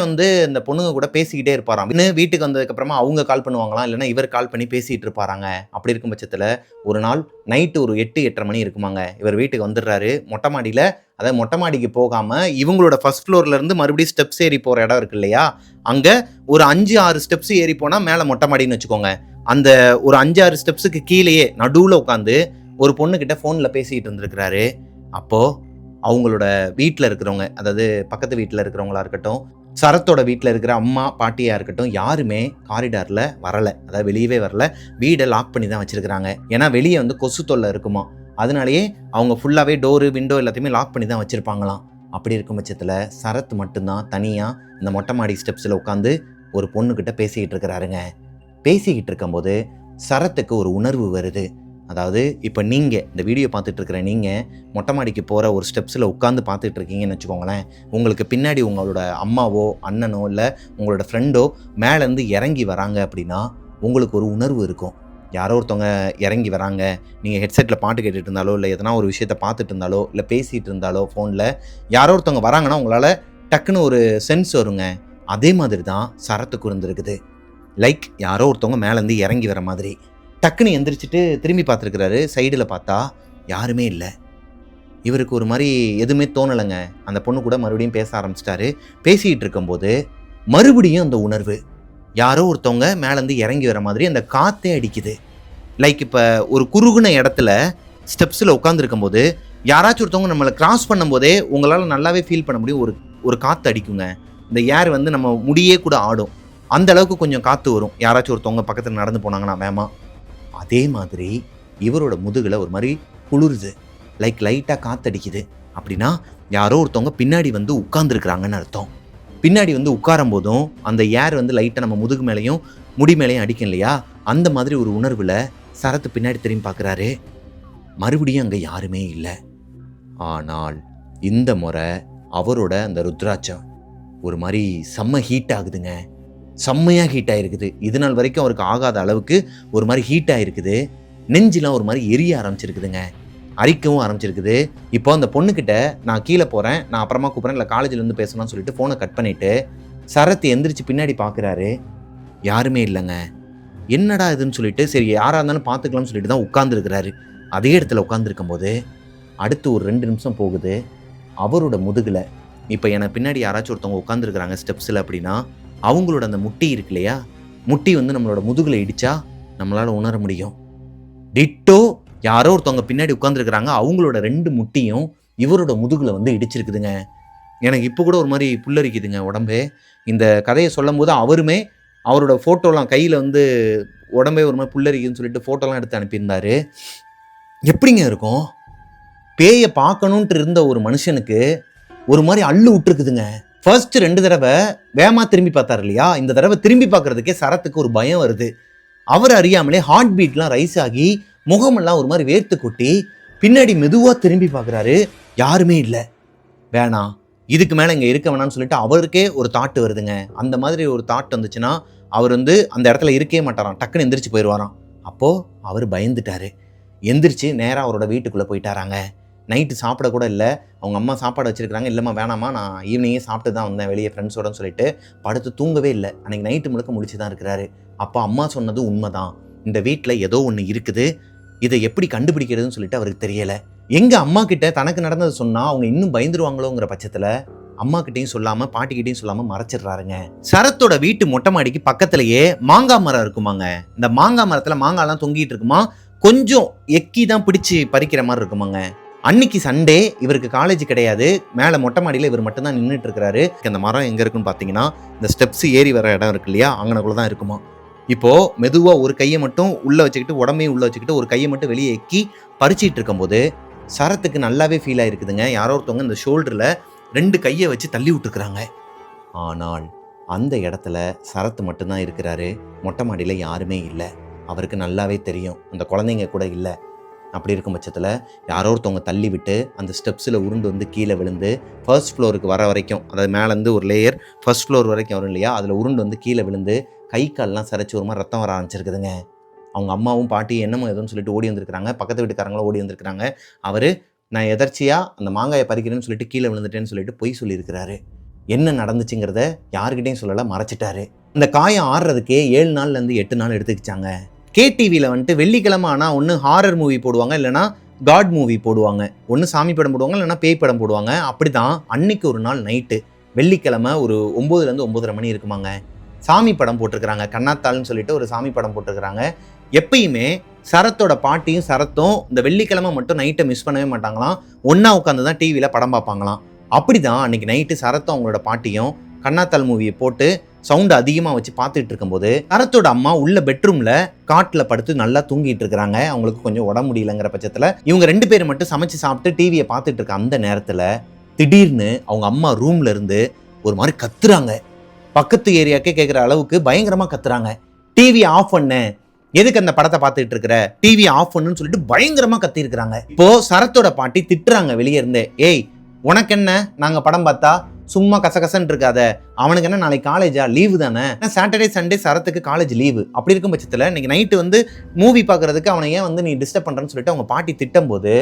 [SPEAKER 1] இந்த பொண்ணுங்க கூட பேசிக்கிட்டே இருப்பாராம். இன்னும் வீட்டுக்கு வந்ததுக்கப்புறமா அவங்க கால் பண்ணுவாங்களாம், இல்லைன்னா இவர் கால் பண்ணி பேசிகிட்டு இருப்பாராங்க. அப்படி இருக்கும் பட்சத்தில் ஒரு நாள் நைட்டு ஒரு 8-8:30 மணி இருக்குமாங்க. இவர் வீட்டுக்கு வந்துடுறாரு. மொட்டை மாடியில், அதாவது மொட்டை மாடிக்கு போகாமல் இவங்களோட ஃபர்ஸ்ட் ஃப்ளோர்லேருந்து மறுபடியும் ஸ்டெப்ஸ் ஏறி போகிற இடம் இருக்கு இல்லையா, அங்கே ஒரு 5-6 ஸ்டெப்ஸ் ஏறி போனால் மேலே மொட்டை மாடின்னு வச்சுக்கோங்க. அந்த ஒரு 5-6 ஸ்டெப்ஸுக்கு கீழேயே நடுவில் உட்காந்து ஒரு பொண்ணுக்கிட்ட ஃபோனில் பேசிகிட்டு இருந்திருக்கிறாரு. அப்போது அவங்களோட வீட்டில் இருக்கிறவங்க, அதாவது பக்கத்து வீட்டில் இருக்கிறவங்களா இருக்கட்டும், சரத்தோட வீட்டில் இருக்கிற அம்மா பாட்டியாக இருக்கட்டும் யாருமே காரிடாரில் வரலை, அதாவது வெளியவே வரல. வீடை லாக் பண்ணி தான் வச்சுருக்கிறாங்க. ஏன்னா வெளியே வந்து கொசு தொல்லை இருக்குமா, அதனாலேயே அவங்க ஃபுல்லாகவே டோரு விண்டோ எல்லாத்தையுமே லாக் பண்ணி தான் வச்சுருப்பாங்களாம். அப்படி இருக்கும் பட்சத்தில் சரத் மட்டும்தான் தனியாக இந்த மொட்டை மாடி ஸ்டெப்ஸில் உட்காந்து ஒரு பொண்ணுக்கிட்ட பேசிக்கிட்டு இருக்கிறாருங்க. பேசிக்கிட்டு இருக்கும்போது சரத்துக்கு ஒரு உணர்வு வருது. அதாவது இப்போ நீங்கள் இந்த வீடியோ பார்த்துட்டு இருக்கிற நீங்கள் மொட்டை மாடிக்கு போகிற ஒரு ஸ்டெப்ஸில் உட்காந்து பார்த்துட்டு இருக்கீங்கன்னு வச்சுக்கோங்களேன். உங்களுக்கு பின்னாடி உங்களோட அம்மாவோ அண்ணனோ இல்லை உங்களோட ஃப்ரெண்டோ மேலேருந்து இறங்கி வராங்க அப்படின்னா உங்களுக்கு ஒரு உணர்வு இருக்கும். யாரோ ஒருத்தவங்க இறங்கி வராங்க, நீங்கள் ஹெட்செட்டில் பாட்டு கேட்டுட்டு இருந்தாலோ இல்லை எதனா ஒரு விஷயத்தை பார்த்துட்டு இருந்தாலோ இல்லை பேசிகிட்டு இருந்தாலோ ஃபோனில் யாரோ ஒருத்தவங்க வராங்கன்னா உங்களால் டக்குன்னு ஒரு சென்ஸ் வருங்க. அதே மாதிரி தான் சரத்துக்கு இருந்திருக்குது. லைக் யாரோ ஒருத்தவங்க மேலேருந்து இறங்கி வர மாதிரி. டக்குன்னு எந்திரிச்சிட்டு திரும்பி பார்த்துருக்கிறாரு. சைடில் பார்த்தா யாருமே இல்லை. இவருக்கு ஒரு மாதிரி எதுவுமே தோணலைங்க. அந்த பொண்ணு கூட மறுபடியும் பேச ஆரம்பிச்சிட்டாரு. பேசிகிட்டு இருக்கும்போது மறுபடியும் அந்த உணர்வு, யாரோ ஒருத்தவங்க மேலேருந்து இறங்கி வர மாதிரி அந்த காற்றே அடிக்குது. லைக் இப்போ ஒரு குறுகுன இடத்துல ஸ்டெப்ஸில் உட்காந்துருக்கும்போது யாராச்சும் ஒருத்தவங்க நம்மளை கிராஸ் பண்ணும்போதே உங்களால் நல்லாவே ஃபீல் பண்ண முடியும். ஒரு காற்று அடிக்குங்க. இந்த ஏர் வந்து நம்ம முடியே கூட ஆடும். அந்த அளவுக்கு கொஞ்சம் காற்று வரும் யாராச்சும் ஒருத்தவங்க பக்கத்தில் நடந்து போனாங்கன்னா வேமா. அதே மாதிரி இவரோட முதுகில் ஒரு மாதிரி குளிருது. லைக் லைட்டாக காற்றடிக்குது. அப்படின்னா யாரோ ஒருத்தவங்க பின்னாடி வந்து உட்கார்ந்துருக்குறாங்கன்னு அர்த்தம். பின்னாடி வந்து உட்காரும் போதும் அந்த ஏர் வந்து லைட்டாக நம்ம முதுகு மேலேயும் முடி மேலேயும் அடிக்கும் இல்லையா, அந்த மாதிரி ஒரு உணர்வில் சரத்து பின்னாடி திரும்பி பார்க்குறாரு. மறுபடியும் அங்கே யாருமே இல்லை. ஆனால் இந்த முறை அவரோட அந்த ருத்ராட்சம் ஒரு மாதிரி செம்ம ஹீட் ஆகுதுங்க. செம்மையாக ஹீட் ஆகிருக்குது. இது நாள் வரைக்கும் அவருக்கு ஆகாத அளவுக்கு ஒரு மாதிரி ஹீட் ஆகிருக்குது. நெஞ்சிலாம் ஒரு மாதிரி எரிய ஆரம்பிச்சிருக்குதுங்க. அரிக்கவும் ஆரம்பிச்சிருக்குது. இப்போ அந்த பொண்ணுக்கிட்ட நான் கீழே போகிறேன், நான் அப்புறமா கூப்பிட்றேன், இல்லை காலேஜிலேருந்து பேசணும்னு சொல்லிட்டு ஃபோனை கட் பண்ணிவிட்டு சரத் எந்திரிச்சு பின்னாடி பார்க்குறாரு. யாருமே இல்லைங்க. என்னடா இதுன்னு சொல்லிட்டு சரி யாராக இருந்தாலும் பார்த்துக்கலாம்னு சொல்லிட்டு தான் உட்காந்துருக்கிறாரு. அதே இடத்துல உட்காந்துருக்கும் போது அடுத்து ஒரு 2 நிமிஷம் போகுது. அவரோட முதுகில் இப்போ எனக்கு பின்னாடி யாராச்சும் ஒருத்தவங்க உட்காந்துருக்குறாங்க ஸ்டெப்ஸில் அப்படின்னா அவங்களோட அந்த முட்டி இருக்கு இல்லையா, முட்டி வந்து நம்மளோட முதுகில் இடித்தா நம்மளால் உணர முடியும். டிட்டோ யாரோ ஒருத்தவங்க பின்னாடி உட்காந்துருக்குறாங்க, அவங்களோட 2 முட்டியும் இவரோட முதுகில் வந்து இடிச்சிருக்குதுங்க. எனக்கு இப்போ கூட ஒரு மாதிரி புல்லரிக்குதுங்க உடம்பே. இந்த கதையை சொல்லும் போது அவருமே அவரோட ஃபோட்டோலாம் கையில் வந்து உடம்பே ஒரு மாதிரி புல்லரிக்குதுன்னு சொல்லிட்டு ஃபோட்டோலாம் எடுத்து அனுப்பியிருந்தார். எப்படிங்க இருக்கும்? பேயை பார்க்கணுன்ட்டு இருந்த ஒரு மனுஷனுக்கு ஒரு மாதிரி அள்ளு விட்டுருக்குதுங்க. ஃபர்ஸ்ட் 2 தடவை வேகமா திரும்பி பார்த்தார் இல்லையா, இந்த தடவை திரும்பி பார்க்கறதுக்கே சரத்துக்கு ஒரு பயம் வருது. அவர் அறியாமலே ஹார்ட் பீட்லாம் ரைஸ் ஆகி முகமெல்லாம் ஒரு மாதிரி வேர்த்து கொட்டி பின்னாடி மெதுவாக திரும்பி பார்க்குறாரு. யாருமே இல்லை. வேணாம், இதுக்கு மேலே இங்கே இருக்க வேணாம்னு சொல்லிட்டு அவருக்கே ஒரு தாட்டு வருதுங்க. அந்த மாதிரி ஒரு தாட் வந்துச்சுன்னா அவர் வந்து அந்த இடத்துல இருக்கவே மாட்டாராம், டக்குன்னு எந்திரிச்சு போயிடுவாராம். அப்போது அவர் பயந்துட்டார். எந்திரிச்சு நேராக அவரோட வீட்டுக்குள்ளே போயிட்டாராங்க. நைட்டு சாப்பிட கூட இல்லை. அவங்க அம்மா சாப்பாடு வச்சுருக்காங்க. இல்லைம்மா வேணாம்மா, நான் ஈவினிங்கே சாப்பிட்டு தான் வந்தேன் வெளியே ஃப்ரெண்ட்ஸோடன்னு சொல்லிட்டு படுத்து தூங்கவே இல்லை. அன்றைக்கி நைட்டு முழுக்க முடிச்சு தான் இருக்கிறாரு. அப்போ அம்மா சொன்னது உண்மைதான், இந்த வீட்டில் ஏதோ ஒன்று இருக்குது, இதை எப்படி கண்டுபிடிக்கிறதுன்னு சொல்லிட்டு அவருக்கு தெரியலை. எங்கள் அம்மா கிட்ட தனக்கு நடந்தது சொன்னால் அவங்க இன்னும் பயந்துருவாங்களோங்கிற பட்சத்தில் அம்மா கிட்டையும் சொல்லாமல் பாட்டிக்கிட்டையும் சொல்லாமல் மறைச்சிடுறாருங்க. சரத்தோட வீட்டு மொட்டை மாடிக்கு பக்கத்துலேயே மாங்காய் மரம் இருக்குமாங்க. இந்த மாங்காய் மரத்தில் மாங்காய்லாம் தொங்கிட்டு இருக்குமா, கொஞ்சம் எக்கி தான் பிடிச்சி பறிக்கிற மாதிரி இருக்குமாங்க. அன்னைக்கு சண்டே, இவருக்கு காலேஜ் கிடையாது. மேலே மொட்டை மாடியில் இவர் மட்டும்தான் நின்றுட்டு இருக்கிறாரு. அந்த மரம் எங்கே இருக்குன்னு பார்த்தீங்கன்னா இந்த ஸ்டெப்ஸ் ஏறி வர இடம் இருக்கு இல்லையா, அங்கனக்குள்ள தான் இருக்குமா. இப்போது மெதுவாக ஒரு கையை மட்டும் உள்ளே வச்சுக்கிட்டு உடம்பையும் உள்ளே வச்சுக்கிட்டு ஒரு கையை மட்டும் வெளியே எக்கி பறிச்சிட்டு இருக்கும்போது சரத்துக்கு நல்லாவே ஃபீல் ஆகிருக்குதுங்க. யாரோ ஒருத்தவங்க இந்த ஷோல்டரில் 2 கையை வச்சு தள்ளி விட்டுருக்குறாங்க. ஆனால் அந்த இடத்துல சரத்து மட்டும்தான் இருக்கிறாரு. மொட்டை மாடியில் யாருமே இல்லை. அவருக்கு நல்லாவே தெரியும் அந்த குழந்தைங்க கூட இல்லை. அப்படி இருக்கும் பட்சத்தில் யாரோ ஒருத்தவங்க தள்ளி விட்டு அந்த ஸ்டெப்ஸில் உருண்டு வந்து கீழே விழுந்து ஃபர்ஸ்ட் ஃப்ளோருக்கு வர வரைக்கும், அதாவது மேலேருந்து ஒரு லேயர் ஃபர்ஸ்ட் ஃப்ளோர் வரைக்கும் வரும் இல்லையா, அதில் உருண்டு வந்து கீழே விழுந்து கை கால்லாம் சரைச்சி ஒரு மாதிரி ரத்தம் வர ஆரம்பிச்சிருக்குதுங்க. அவங்க அம்மாவும் பாட்டி என்னமோ எதுவும் சொல்லிட்டு ஓடி வந்திருக்கிறாங்க. பக்கத்து வீட்டுக்காரங்களும் ஓடி வந்திருக்கிறாங்க. அவர் நான் எதர்ச்சியாக அந்த மாங்காயை பறிக்கிறேன்னு சொல்லிட்டு கீழே விழுந்துட்டேன்னு சொல்லிட்டு பொய் சொல்லியிருக்கிறாரு. என்ன நடந்துச்சுங்கிறத யாருக்கிட்டையும் சொல்லலை, மறைச்சிட்டாரு. இந்த காயம் ஆடுறதுக்கே 7 நாள்லேருந்து 8 நாள் எடுத்துக்கிச்சாங்க. கேடிவியில் வந்துட்டு வெள்ளிக்கிழமை ஆனால் ஒன்று ஹாரர் மூவி போடுவாங்க, இல்லைனா காட் மூவி போடுவாங்க. ஒன்று சாமி படம் போடுவாங்க, இல்லைனா பேய் படம் போடுவாங்க. அப்படி தான் அன்னைக்கு ஒரு நாள் நைட்டு வெள்ளிக்கிழமை ஒரு 9லேருந்து 9:30 மணி இருக்குமாங்க, சாமி படம் போட்டிருக்கிறாங்க. கண்ணாத்தாள்னு சொல்லிட்டு ஒரு சாமி படம் போட்டிருக்கிறாங்க. எப்பயுமே சரத்தோட பாட்டியும் சரத்தும் இந்த வெள்ளிக்கிழமை மட்டும் நைட்டை மிஸ் பண்ணவே மாட்டாங்களாம். ஒன்றா உட்காந்து தான் டிவியில் படம் பார்ப்பாங்களாம். அப்படி தான் அன்றைக்கி நைட்டு சரத்தும் அவங்களோட பாட்டியும் கண்ணாத்தாள் மூவியை போட்டு சவுண்ட் அதிகமாக வச்சு பார்த்துட்டு இருக்கும்போது சரத்தோட அம்மா உள்ள பெட்ரூம்ல காட்டில் படுத்து நல்லா தூங்கிட்டு இருக்கிறாங்க. அவங்களுக்கு கொஞ்சம் உடம்பு முடியலங்கிற பட்சத்தில் இவங்க 2 பேரும் மட்டும் சமைச்சு சாப்பிட்டு டிவியை பார்த்துட்டு இருக்க அந்த நேரத்தில் திடீர்னு அவங்க அம்மா ரூம்ல இருந்து ஒரு மாதிரி கத்துறாங்க. பக்கத்து ஏரியாக்கே கேட்குற அளவுக்கு பயங்கரமா கத்துறாங்க. டிவி ஆஃப் பண்ணு, எதுக்கு அந்த படத்தை பார்த்துட்டு இருக்கிற, டிவி ஆஃப் பண்ணுன்னு சொல்லிட்டு பயங்கரமா கத்தி இருக்கிறாங்க. இப்போ சரத்தோட பாட்டி திட்டுறாங்க வெளியே இருந்தே, ஏய் உனக்கு என்ன, நாங்க படம் பார்த்தா சும்மா கசகசன்னு இருக்காத, அவனுக்கு என்ன நாளைக்கு காலேஜா, லீவு தானே, சாட்டர்டே சண்டே சரத்துக்கு காலேஜ் லீவு. அப்படி இருக்கும் பட்சத்தில் இன்னைக்கு நைட்டு வந்து மூவி பார்க்கறதுக்கு அவனை ஏன் வந்து நீ டிஸ்டர்ப் பண்றன்னு சொல்லிட்டு அவங்க பாட்டி திட்டும் போது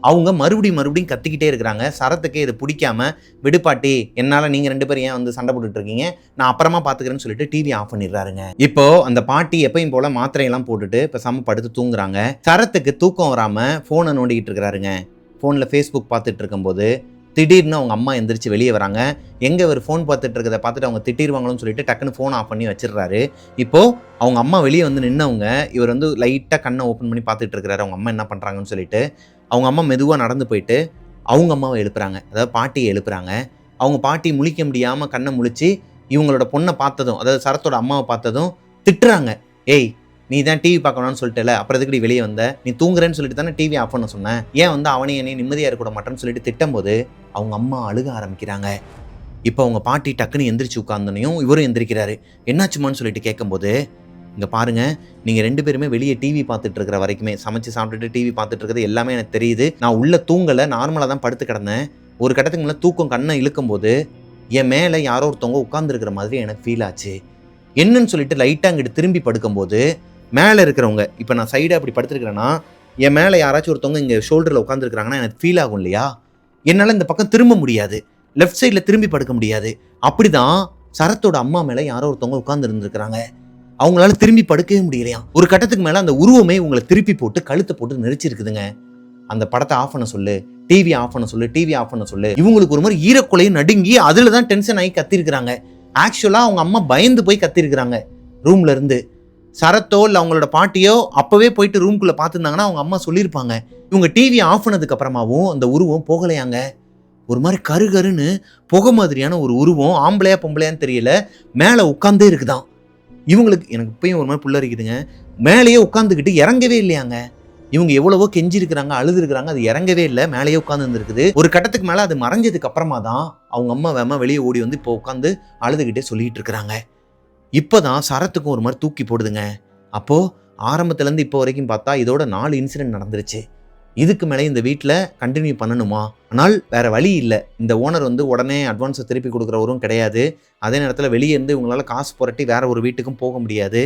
[SPEAKER 1] அவங்க மறுபடியும் கத்திக்கிட்டே இருக்கிறாங்க. சரத்துக்கு இது பிடிக்காம, விடுபாட்டி என்னால் நீங்கள் 2 பேரும் ஏன் வந்து சண்டை போட்டுட்டு இருக்கீங்க, நான் அப்புறமா பார்த்துக்கிறேன்னு சொல்லிட்டு டிவி ஆஃப் பண்ணிடுறாருங்க. இப்போ அந்த பாட்டி எப்பயும் போல மாத்திரையெல்லாம் போட்டுட்டு இப்போ படுத்து தூங்குறாங்க. சரத்துக்கு தூக்கம் வராமல் ஃபோனை நோண்டிக்கிட்டு இருக்கிறாருங்க. ஃபோனில் ஃபேஸ்புக் பார்த்துட்டு இருக்கும்போது திடீர்னு அவங்க அம்மா எந்திரிச்சு வெளியே வராங்க. எங்கே இவர் ஃபோன் பார்த்துட்டு இருக்கிறத பார்த்துட்டு அவங்க திட்டிடுவாங்களோன்னு சொல்லிட்டு டக்குன்னு ஃபோன் ஆஃப் பண்ணி வச்சிடுறாரு. இப்போது அவங்க அம்மா வெளியே வந்து நின்னவங்க இவர் வந்து லைட்டாக கண்ணை ஓப்பன் பண்ணி பார்த்துட்டு இருக்கிறாரு அவங்க அம்மா என்ன பண்ணுறாங்கன்னு சொல்லிட்டு. அவங்க அம்மா மெதுவாக நடந்து போயிட்டு அவங்க அம்மாவை எழுப்புறாங்க, அதாவது பாட்டியை எழுப்புறாங்க. அவங்க பாட்டி முழிக்க முடியாமல் கண்ணை முழிச்சு இவங்களோட பொண்ணை பார்த்ததும், அதாவது சரத்தோட அம்மாவை பார்த்ததும் திட்டுறாங்க. ஏய் நீ தான் டிவி பார்க்கணும்னு சொல்லிட்டல, அப்புறம் எதுக்கு வெளியே வந்த, நீ தூங்குறேன்னு சொல்லிட்டு தானே டிவி ஆஃப் பண்ண சொன்னேன், ஏன் வந்து அவனையும் என்னையும் நிம்மதியாக இருக்க மாட்டேன்னு சொல்லிட்டு திட்டும்போது அவங்க அம்மா அழுக ஆரம்பிக்கிறாங்க. இப்போ அவங்க பாட்டி டக்குன்னு எந்திரிச்சு உட்காந்தனையும் இவரும் எந்திரிக்கிறாரு. என்னாச்சுமான்னு சொல்லிட்டு கேட்கும்போது, இங்கே பாருங்கள், நீங்கள் 2 பேருமே வெளியே டிவி பார்த்துட்டு இருக்கிற வரைக்குமே, சமைச்சு சாப்பிட்டுட்டு டிவி பார்த்துட்டு இருக்கிறது எல்லாமே எனக்கு தெரியுது. நான் உள்ள தூங்கலை, நார்மலாக தான் படுத்து கிடந்தேன். ஒரு கட்டத்துக்கு மேலே தூக்கம் கண்ணை இழுக்கும்போது என் மேலே யாரோ ஒருத்தவங்க உட்காந்துருக்கிற மாதிரி எனக்கு ஃபீல் ஆச்சு. என்னன்னு சொல்லிட்டு லைட்டாக அங்கிட்டு திரும்பி படுக்கும்போது மேலே இருக்கிறவங்க, இப்போ நான் சைடாக அப்படி படுத்துருக்கிறேன்னா என் மேலே யாராச்சும் ஒருத்தவங்க இங்கே ஷோல்டரில் உட்காந்துருக்குறாங்கன்னா எனக்கு ஃபீல் ஆகும் இல்லையா, என்னால் இந்த பக்கம் திரும்ப முடியாது, லெஃப்ட் சைடில் திரும்பி படுக்க முடியாது. அப்படி தான் சரத்தோட அம்மா மேலே யாரோ ஒருத்தவங்க உட்காந்து இருந்துருக்குறாங்க. அவங்களால திரும்பி படுக்கவே முடியலையா. ஒரு கட்டத்துக்கு மேலே அந்த உருவமே உங்களை திருப்பி போட்டு கழுத்தை போட்டு நெரிச்சிருக்குதுங்க. அந்த படத்தை ஆஃப் பண்ண சொல்லு, டிவி ஆஃப் பண்ண சொல்லு, டிவி ஆஃப் பண்ண சொல்லு. இவங்களுக்கு ஒரு மாதிரி ஈரக்குலையும் நடுங்கி அதில் தான் டென்ஷன் ஆகி கத்திருக்கிறாங்க. ஆக்சுவலாக அவங்க அம்மா பயந்து போய் கத்திருக்கிறாங்க ரூம்ல இருந்து. சரத்தோ இல்லை அவங்களோட பாட்டியோ அப்போவே போயிட்டு ரூம்குள்ளே பார்த்துருந்தாங்கன்னா அவங்க அம்மா சொல்லியிருப்பாங்க. இவங்க டிவி ஆஃப் பண்ணதுக்கு அப்புறமாவும் அந்த உருவம் போகலையாங்க. ஒரு மாதிரி கருகருன்னு புகை மாதிரியான ஒரு உருவம், ஆம்பளையா பொம்பளையான்னு தெரியல, மேலே உட்காந்தே இருக்குதான். இவங்களுக்கு எனக்கு இப்பயும் ஒரு மாதிரி புல்லரிக்குதுங்க. மேலேயே உட்காந்துக்கிட்டு இறங்கவே இல்லையாங்க. இவங்க எவ்வளவோ கெஞ்சிருக்கிறாங்க, அழுதுருக்கிறாங்க, அது இறங்கவே இல்லை, மேலேயே உட்காந்து இருந்திருக்குது. ஒரு கட்டத்துக்கு மேலே அது மறைஞ்சதுக்கு அப்புறமா தான் அவங்க அம்மா வேமா வெளியே ஓடி வந்து இப்போ உட்காந்து அழுதுகிட்டே சொல்லிட்டு இருக்கிறாங்க. இப்போதான் சரத்துக்கும் ஒரு மாதிரி தூக்கி போடுதுங்க. அப்போது ஆரம்பத்துலேருந்து இப்போ வரைக்கும் பார்த்தா இதோட 4 இன்சிடென்ட் நடந்துருச்சு. இதுக்கு மேலே இந்த வீட்டில் கண்டினியூ பண்ணணுமா? ஆனால் வேறு வழி இல்லை. இந்த ஓனர் வந்து உடனே அட்வான்ஸை திருப்பி கொடுக்குறவரும் கிடையாது. அதே நேரத்தில் வெளியே இருந்து இவங்களால காசு புரட்டி வேறு ஒரு வீட்டுக்கும் போக முடியாது.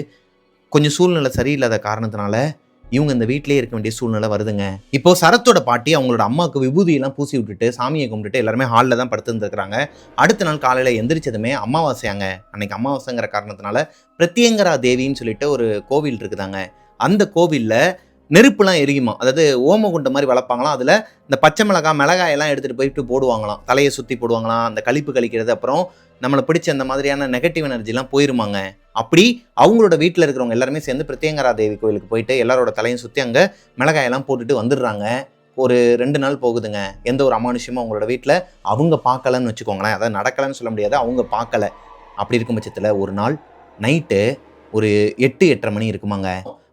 [SPEAKER 1] கொஞ்சம் சூழ்நிலை சரியில்லாத காரணத்தினால இவங்க இந்த வீட்டிலேயே இருக்க வேண்டிய சூழ்நிலை வருதுங்க. இப்போ சரத்தோட பாட்டி அவங்களோட அம்மாவுக்கு விபூதியெல்லாம் பூசி விட்டுட்டு சாமியை கும்பிட்டுட்டு எல்லாருமே ஹாலில் தான் படுத்துருந்துருக்காங்க. அடுத்த நாள் காலையில் எந்திரிச்சதுமே அமாவாசையாங்க. அன்னைக்கு அமாவாசைங்கிற காரணத்தினால பிரத்யங்கரா தேவின்னு சொல்லிட்டு ஒரு கோவில் இருக்குதாங்க. அந்த கோவிலில் நெருப்புலாம் எரியுமா, அதாவது ஓமகுண்ட மாதிரி வளர்ப்பாங்களாம். அதில் இந்த பச்சை மிளகாயெல்லாம் எடுத்துகிட்டு போயிட்டு போடுவாங்களாம், தலையை சுற்றி போடுவாங்களாம். அந்த கழிப்பு கழிக்கிறது, அப்புறம் நம்மளை பிடிச்ச அந்த மாதிரியான நெகட்டிவ் எனர்ஜிலாம் போயிருமாங்க. அப்படி அவங்களோட வீட்டில் இருக்கிறவங்க எல்லாருமே சேர்ந்து பிரத்யங்கரா தேவி கோயிலுக்கு போயிட்டு எல்லாரோட தலையும் சுற்றி அங்கே மிளகாயெல்லாம் போட்டுட்டு வந்துடுறாங்க. ஒரு 2 நாள் போகுதுங்க. எந்த ஒரு அமானுஷ்யமும் அவங்களோட வீட்டில் அவங்க பார்க்கலன்னு வச்சுக்கோங்களேன். அதாவது நடக்கலைன்னு சொல்ல முடியாது, அவங்க பார்க்கல. அப்படி இருக்கும் பட்சத்தில் ஒரு நாள் நைட்டு ஒரு 8-8:30 மணி இருக்குமாங்க.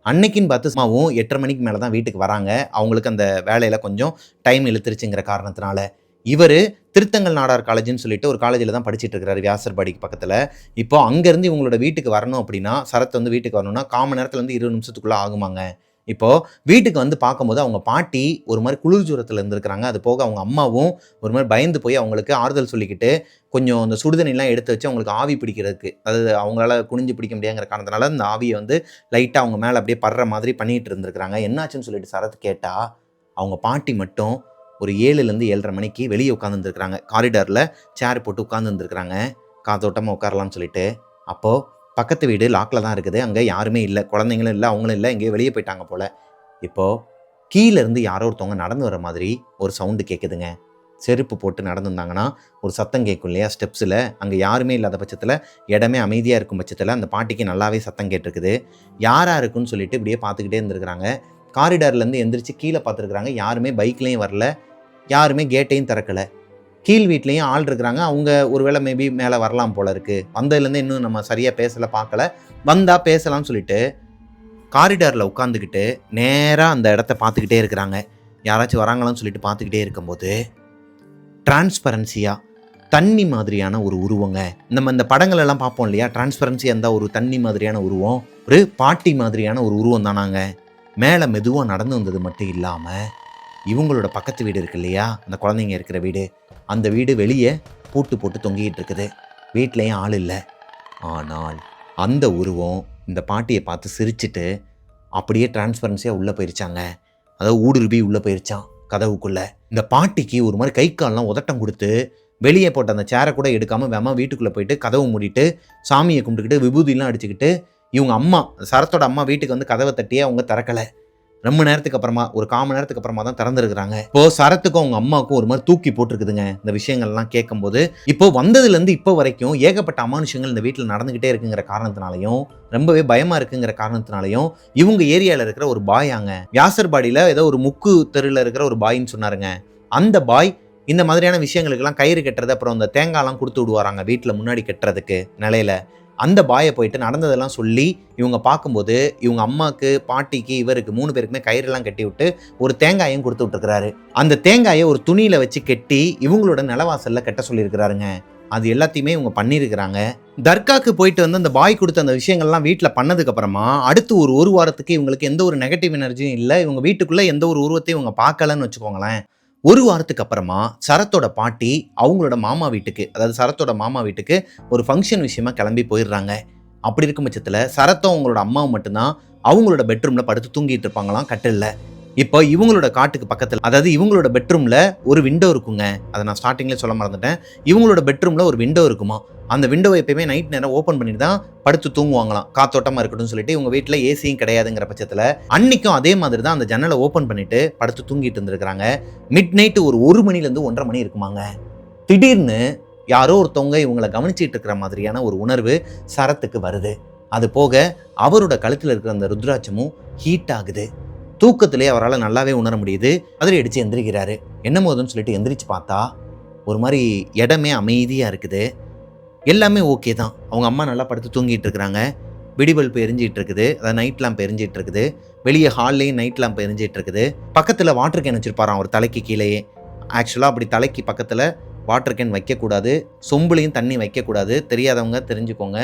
[SPEAKER 1] அன்னைக்குன்னு பார்த்து சும்மாவும் 8:30 மணிக்கு மேலே தான் வீட்டுக்கு வராங்க. அவங்களுக்கு அந்த வேலையில் கொஞ்சம் டைம் இழுத்துருச்சுங்கிற காரணத்தினால இவர் திருத்தங்கல் நாடார் காலேஜ்னு சொல்லிட்டு ஒரு காலேஜில் தான் படிச்சுட்டு இருக்கிறாரு, வியாசர்பாடிக்கு பக்கத்தில். இப்போ அங்கேருந்து இவங்களோட வீட்டுக்கு வரணும் அப்படின்னா, சரத் வந்து வீட்டுக்கு வரணும்னா 1/4 மணி நேரத்துலேருந்து 20 நிமிஷத்துக்குள்ளே ஆகுமாங்க. இப்போது வீட்டுக்கு வந்து பார்க்கும்போது அவங்க பாட்டி ஒரு மாதிரி குளிர் ஜூரத்தில் இருந்திருக்கிறாங்க. அது போக அவங்க அம்மாவும் ஒரு மாதிரி பயந்து போய் அவங்களுக்கு ஆறுதல் சொல்லிக்கிட்டு கொஞ்சம் அந்த சுடுதண்ணிலாம் எடுத்து வச்சு அவங்களுக்கு ஆவி பிடிக்கிறதுக்கு, அதாவது அவங்களால குனிஞ்சு பிடிக்க முடியாங்கிற காரணத்தினால அந்த ஆவியை வந்து லைட்டாக அவங்க மேலே அப்படியே படுற மாதிரி பண்ணிகிட்டு இருந்திருக்கிறாங்க. என்னாச்சுன்னு சொல்லிட்டு சரத் கேட்டால் அவங்க பாட்டி மட்டும் ஒரு 7லேருந்து 7:30 மணிக்கு வெளியே உட்காந்துருந்துருக்குறாங்க. காரிடாரில் சேர் போட்டு உட்காந்துருந்துருக்குறாங்க, காத்தோட்டமாக உட்காரலாம்னு சொல்லிட்டு. அப்போது பக்கத்து வீடு லாக்கில் தான் இருக்குது, அங்கே யாருமே இல்லை, குழந்தைங்களும் இல்லை, அவங்களும் இல்லை, எங்கேயோ வெளியே போயிட்டாங்க போல். இப்போது கீழேருந்து யாரோ ஒருத்தவங்க நடந்து வர மாதிரி ஒரு சவுண்டு கேட்குதுங்க. செருப்பு போட்டு நடந்துருந்தாங்கன்னா ஒரு சத்தம் கேட்கும் இல்லையா ஸ்டெப்ஸில். அங்கே யாருமே இல்லாத பட்சத்தில், இடமே அமைதியாக இருக்கும் பட்சத்தில் அந்த பாட்டிக்கு நல்லாவே சத்தம் கேட்டிருக்குது. யாராக இருக்குன்னு சொல்லிட்டு இப்படியே பார்த்துக்கிட்டே இருந்திருக்கிறாங்க. காரிடார்லேருந்து எந்திரிச்சு கீழே பார்த்துருக்குறாங்க. யாருமே பைக்லேயும் வரல, யாருமே கேட்டையும் திறக்கலை. கீழ் வீட்லேயும் ஆள் இருக்கிறாங்க. அவங்க ஒருவேளை மேபி மேலே வரலாம் போல இருக்குது. வந்ததுலேருந்து இன்னும் நம்ம சரியாக பேசலை, பார்க்கல. வந்தால் பேசலாம்னு சொல்லிட்டு காரிடாரில் உட்காந்துக்கிட்டு நேராக அந்த இடத்த பார்த்துக்கிட்டே இருக்கிறாங்க. யாராச்சும் வராங்களான்னு சொல்லிட்டு பார்த்துக்கிட்டே இருக்கும்போது டிரான்ஸ்பரன்சியாக தண்ணி மாதிரியான ஒரு உருவங்க. நம்ம இந்த படங்கள் எல்லாம் பார்ப்போம் இல்லையா, டிரான்ஸ்பரன்சியாக இருந்தால் ஒரு தண்ணி மாதிரியான உருவம், ஒரு பாட்டி மாதிரியான ஒரு உருவம் தானாங்க. மேலே மெதுவாக நடந்து வந்தது மட்டும் இல்லாமல் இவங்களோட பக்கத்து வீடு இருக்கு இல்லையா, அந்த குழந்தைங்க இருக்கிற வீடு, அந்த வீடு வெளியே பூட்டு போட்டு தொங்கிட்டு இருக்குது. வீட்லேயும் ஆள் இல்லை. ஆனால் அந்த உருவம் இந்த பாட்டியை பார்த்து சிரிச்சிட்டு அப்படியே டிரான்ஸ்பரன்சியாக உள்ளே போயிருச்சாங்க. அதாவது ஊடுருவி உள்ளே போயிருச்சான் கதவுக்குள்ளே. இந்த பாட்டிக்கு ஒரு மாதிரி கை கால்லாம் உதட்டம் கொடுத்து வெளியே போட்ட அந்த சேரை கூட எடுக்காமல் வேமா வீட்டுக்குள்ளே போயிட்டு கதவை மூடிட்டு சாமியை கும்பிட்டுக்கிட்டு விபூதியெலாம் அடிச்சுக்கிட்டு இவங்க அம்மா, சரத்தோட அம்மா வீட்டுக்கு வந்து கதவை தட்டியே அவங்க திறக்கலை. ரொம்ப நேரத்துக்கு அப்புறமா, ஒரு 1/4 மணி நேரத்துக்கு அப்புறமா தான் திறந்துருக்குறாங்க. இப்போது சரத்துக்கும் அவங்க அம்மாவுக்கும் ஒரு மாதிரி தூக்கி போட்டிருக்குதுங்க இந்த விஷயங்கள்லாம் கேட்கும்போது. இப்போ வந்ததுலேருந்து இப்போ வரைக்கும் ஏகப்பட்ட அமானுஷங்கள் இந்த வீட்டில் நடந்துக்கிட்டே இருக்குங்கிற காரணத்தினாலையும், ரொம்பவே பயமாக இருக்குங்கிற காரணத்தினாலையும் இவங்க ஏரியாவில் இருக்கிற ஒரு பாயாங்க, வியாசர்பாடியில் ஏதோ ஒரு முக்கு தெருவில் இருக்கிற ஒரு பாயின்னு சொன்னாருங்க. அந்த பாய் இந்த மாதிரியான விஷயங்களுக்கெல்லாம் கயிறு கட்டுறது, அப்புறம் இந்த தேங்காய்லாம் கொடுத்து விடுவாராங்க வீட்டில் முன்னாடி கட்டுறதுக்கு நிலையில. அந்த பாயை போயிட்டு நடந்ததெல்லாம் சொல்லி இவங்க பார்க்கும்போது இவங்க அம்மாவுக்கு, பாட்டிக்கு, இவருக்கு 3 பேருக்குமே கயிறெல்லாம் கட்டி விட்டு ஒரு தேங்காயும் கொடுத்து விட்டுருக்கிறாரு. அந்த தேங்காயை ஒரு துணியில் வச்சு கட்டி இவங்களோட நிலவாசலில் கட்ட சொல்லியிருக்கிறாருங்க. அது எல்லாத்தையுமே இவங்க பண்ணியிருக்கிறாங்க. தர்காவுக்கு போயிட்டு வந்து அந்த பாய் கொடுத்த அந்த விஷயங்கள்லாம் வீட்டில் பண்ணதுக்கப்புறமா அடுத்து ஒரு வாரத்துக்கு இவங்களுக்கு எந்த ஒரு நெகட்டிவ் எனர்ஜியும் இல்லை. இவங்க வீட்டுக்குள்ளே எந்த ஒரு உருவத்தையும் இவங்க பார்க்கலன்னு வச்சுக்கோங்களேன். ஒரு வாரத்துக்கு அப்புறமா சரத்தோட பாட்டி அவங்களோட மாமா வீட்டுக்கு, அதாவது சரத்தோட மாமா வீட்டுக்கு ஒரு ஃபங்க்ஷன் விஷயமா கிளம்பி போயிடுறாங்க. அப்படி இருக்கும் பட்சத்தில் சரத்தும் அவங்களோட அம்மாவும் மட்டும்தான் அவங்களோட பெட்ரூமில் படுத்து தூங்கிட்டு இருப்பாங்களாம் கட்டிலில். இப்போ இவங்களோட காட்டுக்கு பக்கத்தில், அதாவது இவங்களோட பெட்ரூமில் ஒரு விண்டோ இருக்குங்க. அதை நான் ஸ்டார்டிங்லேயே சொல்ல மறந்துட்டேன். இவங்களோட பெட்ரூமில் ஒரு விண்டோ இருக்குமா. அந்த விண்டோவை எப்பயுமே நைட் நேரம் ஓப்பன் பண்ணிட்டு தான் படுத்து தூங்குவாங்களாம், காத்தோட்டமாக இருக்கட்டும்னு சொல்லிட்டு. இவங்க வீட்டில் ஏசியும் கிடையாதுங்கிற பட்சத்தில் அன்னைக்கும் அதே மாதிரி தான் அந்த ஜன்னலை ஓப்பன் பண்ணிட்டு படுத்து தூங்கிட்டு இருந்திருக்கிறாங்க. மிட் நைட்டு ஒரு 1 மணிலேருந்து 1:30 மணி இருக்குமாங்க. திடீர்னு யாரோ ஒருத்தவங்க இவங்களை கவனிச்சிட்டு இருக்கிற மாதிரியான ஒரு உணர்வு சரத்துக்கு வருது. அது போக அவரோட கழுத்தில் இருக்கிற அந்த ருத்ராட்சமும் ஹீட் ஆகுது. தூக்கத்திலே அவரால் நல்லாவே உணர முடியுது. அதில் அடித்து எந்திரிக்கிறாரு. என்ன போதுன்னு சொல்லிட்டு எந்திரிச்சு பார்த்தா ஒரு மாதிரி இடமே அமைதியாக இருக்குது. எல்லாமே ஓகே தான். அவங்க அம்மா நல்லா படுத்து தூங்கிட்டு இருக்கிறாங்க. விடிபல்ப் எரிஞ்சிட்டு இருக்குது, அதாவது நைட் லேம்ப் எரிஞ்சிட்டு இருக்குது. வெளியே ஹால்லையும் நைட் லேம்ப் எரிஞ்சிட்டு இருக்குது. பக்கத்தில் வாட்டர் கேன் வச்சுருப்பாராம் அவர் தலைக்கு கீழேயே. ஆக்சுவலாக அப்படி தலைக்கு பக்கத்தில் வாட்டர் கேன் வைக்கக்கூடாது, சொம்புலையும் தண்ணி வைக்கக்கூடாது. தெரியாதவங்க தெரிஞ்சுக்கோங்க.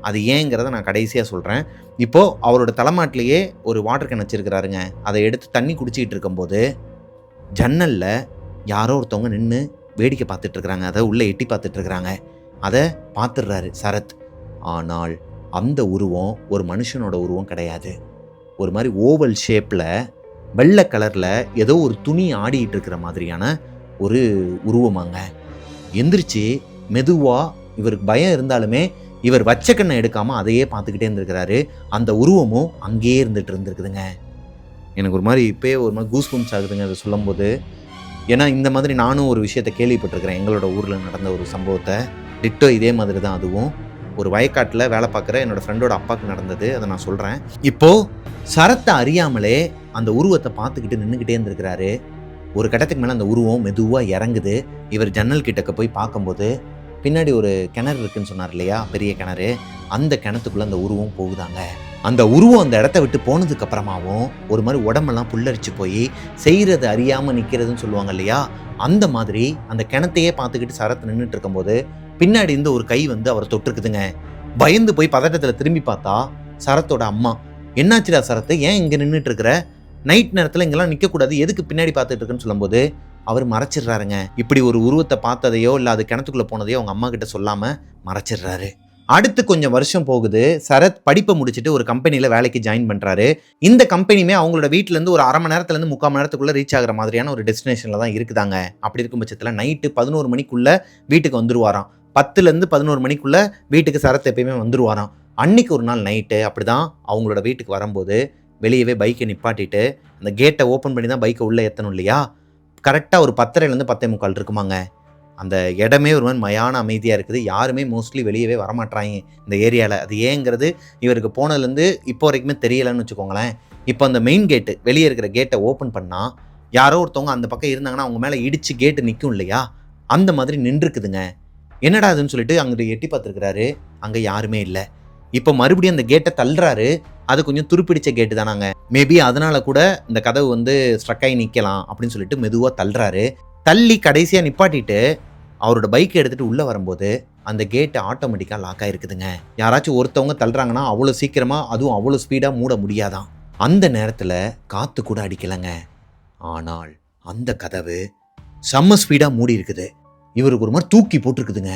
[SPEAKER 1] அது ஏங்கிறத நான் கடைசியாக சொல்கிறேன். இப்போது அவரோட தலைமாட்டிலேயே ஒரு வாட்டர் கேன் வச்சுருக்கிறாருங்க. அதை எடுத்து தண்ணி குடிச்சிக்கிட்டு இருக்கும்போது ஜன்னலில் யாரோ ஒருத்தவங்க நின்று வேடிக்கை பார்த்துட்ருக்குறாங்க. அதை உள்ளே எட்டி பார்த்துட்ருக்குறாங்க. அதை பார்த்துடுறாரு சரத். ஆனால் அந்த உருவம் ஒரு மனுஷனோட உருவம் கிடையாது. ஒரு மாதிரி ஓவல் ஷேப்பில் வெள்ளை கலரில் ஏதோ ஒரு துணி ஆடிட்டு இருக்கிற மாதிரியான ஒரு உருவமாங்க. எந்திரிச்சு மெதுவாக, இவருக்கு பயம் இருந்தாலுமே இவர் வச்ச கண்ணை எடுக்காமல் அதையே பார்த்துக்கிட்டே இருந்திருக்கிறாரு. அந்த உருவமும் அங்கேயே இருந்துகிட்ருக்குதுங்க. எனக்கு ஒரு மாதிரி இப்போயே ஒரு மாதிரி கூஸ் பம்ப்ஸ் ஆகுதுங்க அதை சொல்லும்போது. ஏன்னா இந்த மாதிரி நானும் ஒரு விஷயத்தை கேள்விப்பட்டிருக்கிறேன். எங்களோட ஊரில் நடந்த ஒரு சம்பவத்தை டிட்டோ இதே மாதிரி தான். அதுவும் ஒரு வயக்காட்டில் வேலை பார்க்குற என்னோடய ஃப்ரெண்டோட அப்பாவுக்கு நடந்தது. அதை நான் சொல்கிறேன். இப்போது சரத்தை அறியாமலே அந்த உருவத்தை பார்த்துக்கிட்டு நின்றுக்கிட்டே இருந்திருக்கிறாரு. ஒரு கட்டத்துக்கு மேலே அந்த உருவம் மெதுவாக இறங்குது. இவர் ஜன்னல் கிட்டக்க போய் பார்க்கும்போது பின்னாடி ஒரு கிணறு இருக்குன்னு சொன்னார் இல்லையா, பெரிய கிணறு. அந்த கிணத்துக்குள்ளே அந்த உருவம் போகுதாங்க. அந்த உருவம் அந்த இடத்த விட்டு போனதுக்கு அப்புறமாவும் ஒரு மாதிரி உடம்பெல்லாம் புல்லரிச்சு போய் செய்கிறது அறியாமல் நிற்கிறதுன்னு சொல்லுவாங்க இல்லையா, அந்த மாதிரி அந்த கிணத்தையே பார்த்துக்கிட்டு சரத் நின்றுட்டு இருக்கும்போது பின்னாடி இருந்து ஒரு கை வந்து அவரை தொட்டிருக்குதுங்க. பயந்து போய் பதட்டத்தில் திரும்பி பார்த்தா சரத்தோட அம்மா. என்னாச்சுடா சரத்து, ஏன் இங்கே நின்றுட்டு இருக்கிற, நைட் நேரத்தில் இங்கெல்லாம் நிற்கக்கூடாது, எதுக்கு பின்னாடி பார்த்துட்டு இருக்குன்னு சொல்லும்போது அவர் மறைச்சிடுறாருங்க. இப்படி ஒரு உருவத்தை பார்த்ததையோ இல்லை அது கிணத்துக்குள்ளே போனதையோ அவங்க அம்மா கிட்ட சொல்லாமல் மறைச்சிடுறாரு. அடுத்து கொஞ்சம் வருஷம் போகுது. சரத் படிப்பை முடிச்சுட்டு ஒரு கம்பெனியில் வேலைக்கு ஜாயின் பண்ணுறாரு. இந்த கம்பெனியுமே அவங்களோட வீட்டிலேருந்து ஒரு 1/2 மணி நேரத்துலேருந்து 3/4 மணி நேரத்துக்குள்ளே ரீச் ஆகிற மாதிரியான ஒரு டெஸ்டினேஷனில் தான் இருக்குதாங்க. அப்படி இருக்கும் பட்சத்தில் நைட்டு 11 மணிக்குள்ளே வீட்டுக்கு வந்துருவாராம். 10லேருந்து 11 மணிக்குள்ளே வீட்டுக்கு சரத் எப்பயுமே வந்துருவாராம். அன்னைக்கு ஒரு நாள் நைட்டு அப்படி தான் அவங்களோட வீட்டுக்கு வரும்போது வெளியவே பைக்கை நிப்பாட்டிட்டு அந்த கேட்டை ஓப்பன் பண்ணி தான் பைக்கை உள்ளே ஏற்றணும் இல்லையா, கரெக்டாக ஒரு 10:30லேருந்து 10:45 இருக்குமாங்க. அந்த இடமே ஒரு மாதிரி மயான அமைதியாக இருக்குது. யாருமே மோஸ்ட்லி வெளியவே வரமாட்டாங்க இந்த ஏரியாவில். அது ஏங்கிறது இவருக்கு போனதுலேருந்து இப்போ வரைக்குமே தெரியலைன்னு வச்சுக்கோங்களேன். இப்போ அந்த மெயின் கேட்டு, வெளியே இருக்கிற கேட்டை ஓப்பன் பண்ணால் யாரோ ஒருத்தவங்க அந்த பக்கம் இருந்தாங்கன்னா அவங்க மேலே இடித்து கேட்டு நிற்கும் இல்லையா, அந்த மாதிரி நின்றுக்குதுங்க. என்னடா அதுன்னு சொல்லிட்டு அங்கிட்டு எட்டி பார்த்துருக்கிறாரு. அங்கே யாருமே இல்லை. இப்போ மறுபடியும் அந்த கேட்டை தள்ளுறாரு. அது கொஞ்சம் துருப்பிடிச்ச கேட்டு தானாங்க. மேபி அதனால கூட இந்த கதவு வந்து ஸ்ட்ரக் ஆகி நிற்கலாம் அப்படின்னு சொல்லிட்டு மெதுவாக தள்ளுறாரு. தள்ளி கடைசியாக நிப்பாட்டிட்டு அவரோட பைக்கை எடுத்துகிட்டு உள்ளே வரும்போது அந்த கேட்டு ஆட்டோமேட்டிக்காக லாக் ஆகிருக்குதுங்க. யாராச்சும் ஒருத்தவங்க தள்ளுறாங்கன்னா அவ்வளோ சீக்கிரமாக, அதுவும் அவ்வளோ ஸ்பீடாக மூட முடியாதான். அந்த நேரத்தில் காற்று கூட அடிக்கலைங்க. ஆனால் அந்த கதவு செம்ம ஸ்பீடாக மூடி இருக்குது. இவருக்கு ஒரு மாதிரி தூக்கி போட்டிருக்குதுங்க.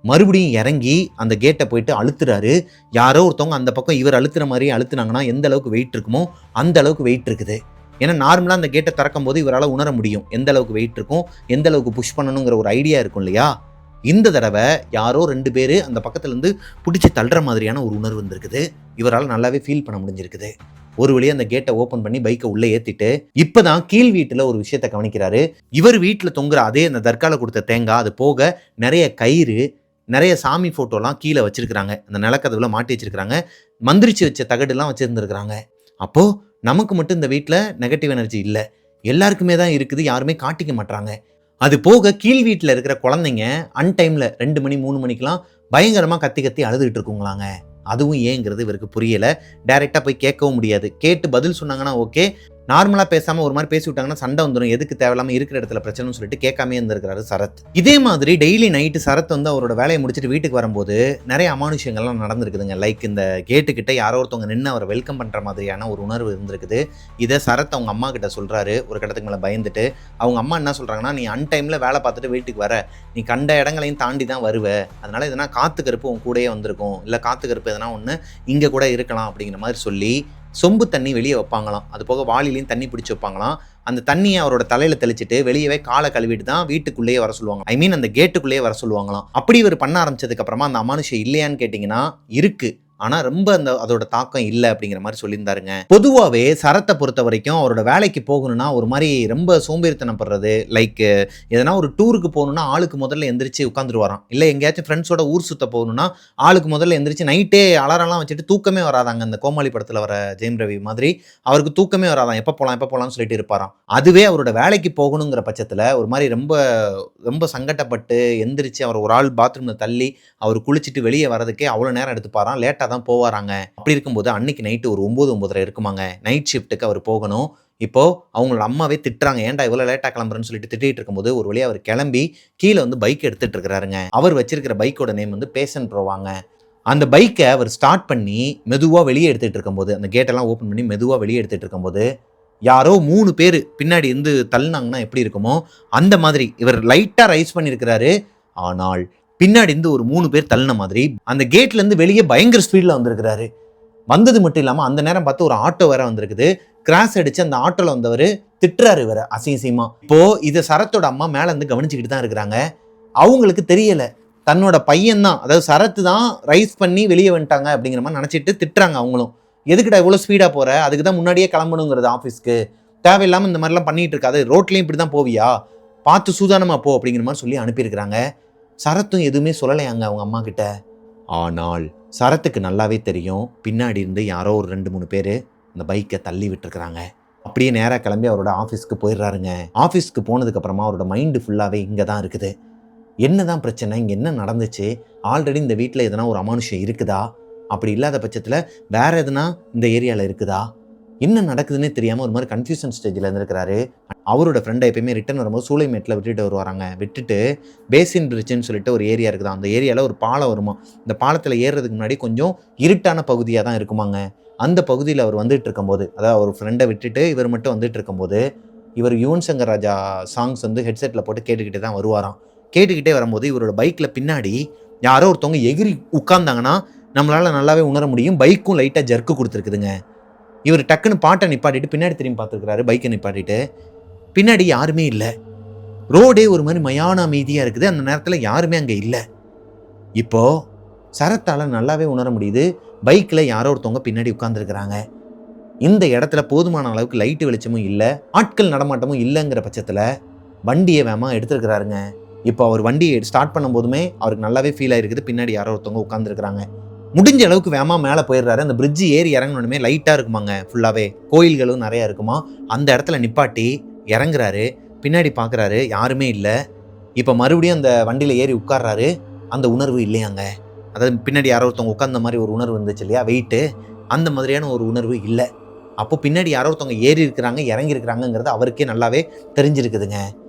[SPEAKER 1] மறுபடியும் இறங்கி அந்த கேட்டை போயிட்டு அழுத்துறாரு. யாரோ ஒருத்தவங்க அந்த பக்கம் இவர் அழுத்துற மாதிரி அழுத்துனாங்கன்னா எந்த அளவுக்கு வெயிட் இருக்குமோ அந்த அளவுக்கு வெயிட் இருக்குது. ஏன்னா நார்மலாக அந்த கேட்டை திறக்கும் போது இவரால் உணர முடியும் எந்த அளவுக்கு வெயிட் இருக்கும், எந்த அளவுக்கு புஷ் பண்ணணுங்கிற ஒரு ஐடியா இருக்கும் இல்லையா. இந்த தடவை யாரோ 2 பேர் அந்த பக்கத்துலேருந்து பிடிச்சி தள்ளுற மாதிரியான ஒரு உணர்வு வந்திருக்குது. இவரால் நல்லாவே ஃபீல் பண்ண முடிஞ்சிருக்குது. ஒரு வழியே அந்த கேட்டை ஓப்பன் பண்ணி பைக்கை உள்ளே ஏற்றிட்டு இப்போதான் கீழ் வீட்டில் ஒரு விஷயத்தை கவனிக்கிறாரு. இவர் வீட்டில் தொங்குற அதே அந்த தற்கால கொடுத்த தேங்காய், அது போக நிறைய கயிறு, நிறைய சாமி ஃபோட்டோலாம் கீழே வச்சிருக்கிறாங்க. அந்த நிலக்கதவுல மாட்டி வச்சிருக்கிறாங்க. மந்திரிச்சு வச்ச தகடுலாம் வச்சிருந்துருக்கிறாங்க. அப்போது நமக்கு மட்டும் இந்த வீட்டில் நெகட்டிவ் எனர்ஜி இல்லை, எல்லாருக்குமே தான் இருக்குது. யாருமே காட்டிக்க மாட்டாங்க. அது போக கீழ் வீட்டில் இருக்கிற குழந்தைங்க அன்டைமில் 2 மணி 3 மணிக்கெலாம் பயங்கரமாக கத்தி கத்தி அழுதுகிட்டு இருக்குங்களாங்க. அதுவும் ஏங்கிறது இவருக்கு புரியலை. டைரெக்டாக போய் கேட்கவும் முடியாது. கேட்டு பதில் சொன்னாங்கன்னா ஓகே, நார்மலாக பேசாமல் ஒரு மாதிரி பேசி விட்டாங்கன்னா சண்டை வந்துடும். எதுக்கு தேவையில்லாமல் இருக்கிற இடத்துல பிரச்சனைன்னு சொல்லிட்டு கேட்காமே இருந்திருக்கிறாரு சரத். இதே மாதிரி டெய்லி நைட்டு சரத் வந்து அவரோட வேலையை முடிச்சுட்டு வீட்டுக்கு வரும்போது நிறைய அமானுஷங்கள்லாம் நடந்திருக்குதுங்க. லைக் இந்த கேட்டுக்கிட்ட யாரோ ஒருத்தவங்க நின்று அவரை வெல்கம் பண்ணுற மாதிரியான ஒரு உணர்வு இருந்திருக்குது. இதை சரத் அவங்க அம்மா கிட்ட சொல்கிறாரு. ஒரு கடத்துக்கு மேலே பயந்துட்டு அவங்க அம்மா என்ன சொல்கிறாங்கன்னா, நீ அன்டைமில் வேலை பார்த்துட்டு வீட்டுக்கு வர, நீ கண்ட இடங்களையும் தாண்டி தான் வருவ, அதனால் எதனா காற்று கருப்பு உன் கூடயே வந்திருக்கும், இல்லை காற்று கருப்பு எதனா ஒன்று இங்கே கூட இருக்கலாம் அப்படிங்கிற மாதிரி சொல்லி சொம்பு தண்ணி வெளியே வைப்பாங்களாம். அது போக வாளிலையும் தண்ணி பிடிச்சி வைப்பாங்களாம். அந்த தண்ணியை அவரோட தலையில் தெளிச்சுட்டு வெளியவே காலை கழுவிட்டு தான் வீட்டுக்குள்ளேயே வர சொல்லுவாங்க. ஐ மீன் அந்த கேட்டுக்குள்ளேயே வர சொல்லுவாங்களாம். அப்படி இவர் பண்ண ஆரம்பிச்சதுக்கு அப்புறமா அந்த அமானுஷம் இல்லையான்னு கேட்டிங்கன்னா இருக்கு. ஆனால் ரொம்ப அதோட தாக்கம் இல்லை அப்படிங்கிற மாதிரி சொல்லியிருந்தாருங்க. பொதுவாகவே சரத்தை பொறுத்த வரைக்கும் அவரோட வேலைக்கு போகணும்னா ஒரு மாதிரி ரொம்ப சோம்பேறித்தனப்படுறது. லைக் எதனா ஒரு டூருக்கு போகணுன்னா ஆளுக்கு முதல்ல எந்திரிச்சு உட்காந்துருவாராம். இல்லை எங்கேயாச்சும் ஃப்ரெண்ட்ஸோட ஊர் சுற்ற போகணுன்னா ஆளுக்கு முதல்ல எந்திரிச்சு நைட்டே அலாரம்லாம் வச்சுட்டு தூக்கமே வராதாங்க. அந்த கோமாளி படத்தில் வர ஜெயம் ரவி மாதிரி அவருக்கு தூக்கமே வராதான். எப்போ போகலாம்னு சொல்லிட்டு இருப்பாராம். அதுவே அவரோட வேலைக்கு போகணுங்கிற பட்சத்தில் ஒரு மாதிரி ரொம்ப ரொம்ப சங்கடப்பட்டு எந்திரிச்சு அவர் ஒரு ஆள் பாத்ரூமில் தள்ளி அவர் குளிச்சுட்டு வெளியே வரதுக்கே அவ்வளோ நேரம் எடுத்துப்பாராம். லேட்டாக தான் போவாராங்க. அப்படி இருக்கும்போது அன்னைக்கு நைட்டு ஒரு 9-9:30 இருக்குமாங்க. நைட் ஷிஃப்ட்டுக்கு அவர் போகணும். இப்போ அவங்களோட அம்மாவே திட்டுறாங்க, ஏன்டா இவ்வளோ லேட்டாக கிளம்புறேன்னு சொல்லிட்டு திட்டிகிட்டு இருக்கும்போது ஒரு வழியாக அவர் கிளம்பி கீழே வந்து பைக் எடுத்துகிட்டு இருக்கிறாருங்க. அவர் வச்சிருக்கிற பைக்கோட நேம் வந்து பேஷன் ப்ரோவாங்க. அந்த பைக்கை அவர் ஸ்டார்ட் பண்ணி மெதுவாக வெளியே எடுத்துகிட்டு இருக்கும்போது, அந்த கேட்டெல்லாம் ஓப்பன் பண்ணி மெதுவாக வெளியே எடுத்துகிட்டு இருக்கும்போது யாரோ 3 பேர் பின்னாடி இருந்து தள்ளினாங்கன்னா எப்படி இருக்குமோ அந்த மாதிரி இவர் லைட்டாக ரைஸ் பண்ணியிருக்கிறாரு. ஆனால் பின்னாடி இருந்து ஒரு 3 பேர் தள்ளின மாதிரி அந்த கேட்லேருந்து வெளியே பயங்கர ஸ்பீடில் வந்திருக்கிறாரு. வந்தது மட்டும் இல்லாமல் அந்த நேரம் பார்த்து ஒரு ஆட்டோ வேற வந்திருக்குது. கிராஸ் அடிச்சு அந்த ஆட்டோவில் வந்தவர் திட்டுறாரு வேற அசிங்கமா. இப்போ இதை சரத்தோட அம்மா மேலே இருந்து கவனிச்சுக்கிட்டு தான் இருக்கிறாங்க. அவங்களுக்கு தெரியலை தன்னோட பையன்தான், அதாவது சரத்து தான் ரைஸ் பண்ணி வெளியே வந்துட்டாங்க அப்படிங்கிற மாதிரி நினச்சிட்டு திட்டுறாங்க. அவங்களும் எதுக்கிட்ட இவ்வளோ ஸ்பீடாக போகிற, அதுக்கு தான் முன்னாடியே கிளம்பணுங்கிறது ஆஃபீஸ்க்கு, தேவையில்லாமல் இந்த மாதிரிலாம் பண்ணிகிட்டு இருக்காது, ரோட்லேயும் இப்படி தான் போவியா, பார்த்து சூதானமாக போ அப்படிங்கிற மாதிரி சொல்லி அனுப்பியிருக்கிறாங்க. சரத்தும் எதுவுமே சொல்லலையாங்க அவங்க அம்மா கிட்ட. ஆனால் சரத்துக்கு நல்லாவே தெரியும் பின்னாடி இருந்து யாரோ ஒரு 2-3 பேர் அந்த பைக்கை தள்ளி விட்டுருக்குறாங்க. அப்படியே நேராக கிளம்பி அவரோட ஆஃபீஸ்க்கு போயிடுறாருங்க. ஆஃபீஸ்க்கு போனதுக்கப்புறமா அவரோட மைண்டு ஃபுல்லாகவே இங்கே தான் இருக்குது. என்ன தான் பிரச்சனை, இங்கே என்ன நடந்துச்சு, ஆல்ரெடி இந்த வீட்டில் எதனா ஒரு அமானுஷம் இருக்குதா, அப்படி இல்லாத பட்சத்தில் வேறு எதுனா இந்த ஏரியாவில் இருக்குதா, என்ன நடக்குதுன்னே தெரியாமல் ஒரு மாதிரி கன்ஃபியூஷன் ஸ்டேஜில் இருந்திருக்கிறாரு. அவரோட ஃப்ரெண்டை எப்பயுமே ரிட்டன் வரும்போது சூளைமேட்டில் விட்டுட்டு வருவாங்க. விட்டுட்டு பேசின் பிரிட்ஜுன்னு சொல்லிட்டு ஒரு ஏரியா இருக்குதா, அந்த ஏரியாவில் ஒரு பாலம் வருமா. இந்த பாலத்தில் ஏறுறதுக்கு முன்னாடி கொஞ்சம் இருட்டான பகுதியாக தான் இருக்குமாங்க. அந்த பகுதியில் அவர் வந்துட்டு இருக்கும்போது, அதாவது அவர் ஃப்ரெண்டை விட்டுட்டு இவர் மட்டும் வந்துட்டு இருக்கும்போது, இவர் யுவன் சங்கர் ராஜா சாங்ஸ் வந்து ஹெட்செட்டில் போட்டு கேட்டுக்கிட்டே தான் வருவாராம். கேட்டுக்கிட்டே வரும்போது இவரோட பைக்கில் பின்னாடி யாரோ ஒருத்தவங்க எகிரி உட்கார்ந்தாங்கன்னா நம்மளால் நல்லாவே உணர முடியும். பைக்கும் லைட்டாக ஜர்க்கு கொடுத்துருக்குதுங்க. இவர் டக்குன்னு பாட்டை நிப்பாட்டிட்டு பின்னாடி திரும்பி பார்த்துருக்கிறாரு. பைக்கை நிப்பாட்டிட்டு பின்னாடி யாருமே இல்லை. ரோடே ஒரு மாதிரி மயான அமைதியாக இருக்குது. அந்த நேரத்தில் யாருமே அங்கே இல்லை. இப்போது சரத்தால் நல்லாவே உணர முடியுது, பைக்கில் யாரோ ஒருத்தவங்க பின்னாடி உட்காந்துருக்குறாங்க. இந்த இடத்துல போதுமான அளவுக்கு லைட்டு வெளிச்சமும் இல்லை, ஆட்கள் நடமாட்டமும் இல்லைங்கிற பட்சத்தில் வண்டியை வேகமாக எடுத்துருக்கிறாருங்க. இப்போ அவர் வண்டியை ஸ்டார்ட் பண்ணும் போதுமே அவருக்கு நல்லாவே ஃபீல் ஆகிருக்குது, பின்னாடி யாரோ ஒருத்தவங்க உட்காந்துருக்குறாங்க. முடிஞ்ச அளவுக்கு வேகமாக மேலே போயிடுறாரு. அந்த பிரிட்ஜு ஏறி இறங்கணுமே லைட்டாக இருக்குமாங்க, ஃபுல்லாகவே கோயில்களும் நிறையா இருக்குமா. அந்த இடத்துல நிப்பாட்டி இறங்குறாரு. பின்னாடி பார்க்குறாரு, யாருமே இல்லை. இப்போ மறுபடியும் அந்த வண்டியில் ஏறி உட்கார்றாரு. அந்த உணர்வு இல்லையாங்க. அதாவது பின்னாடி யாரோ ஒருத்தவங்க உட்கார்ந்த மாதிரி ஒரு உணர்வு இருந்துச்சு இல்லையா, வெயிட்டு, அந்த மாதிரியான ஒரு உணர்வு இல்லை. அப்போ பின்னாடி யாரோ ஒருத்தவங்க ஏறி இருக்கிறாங்க, இறங்கி இருக்கிறாங்கிறது அவருக்கே நல்லாவே தெரிஞ்சிருக்குதுங்க.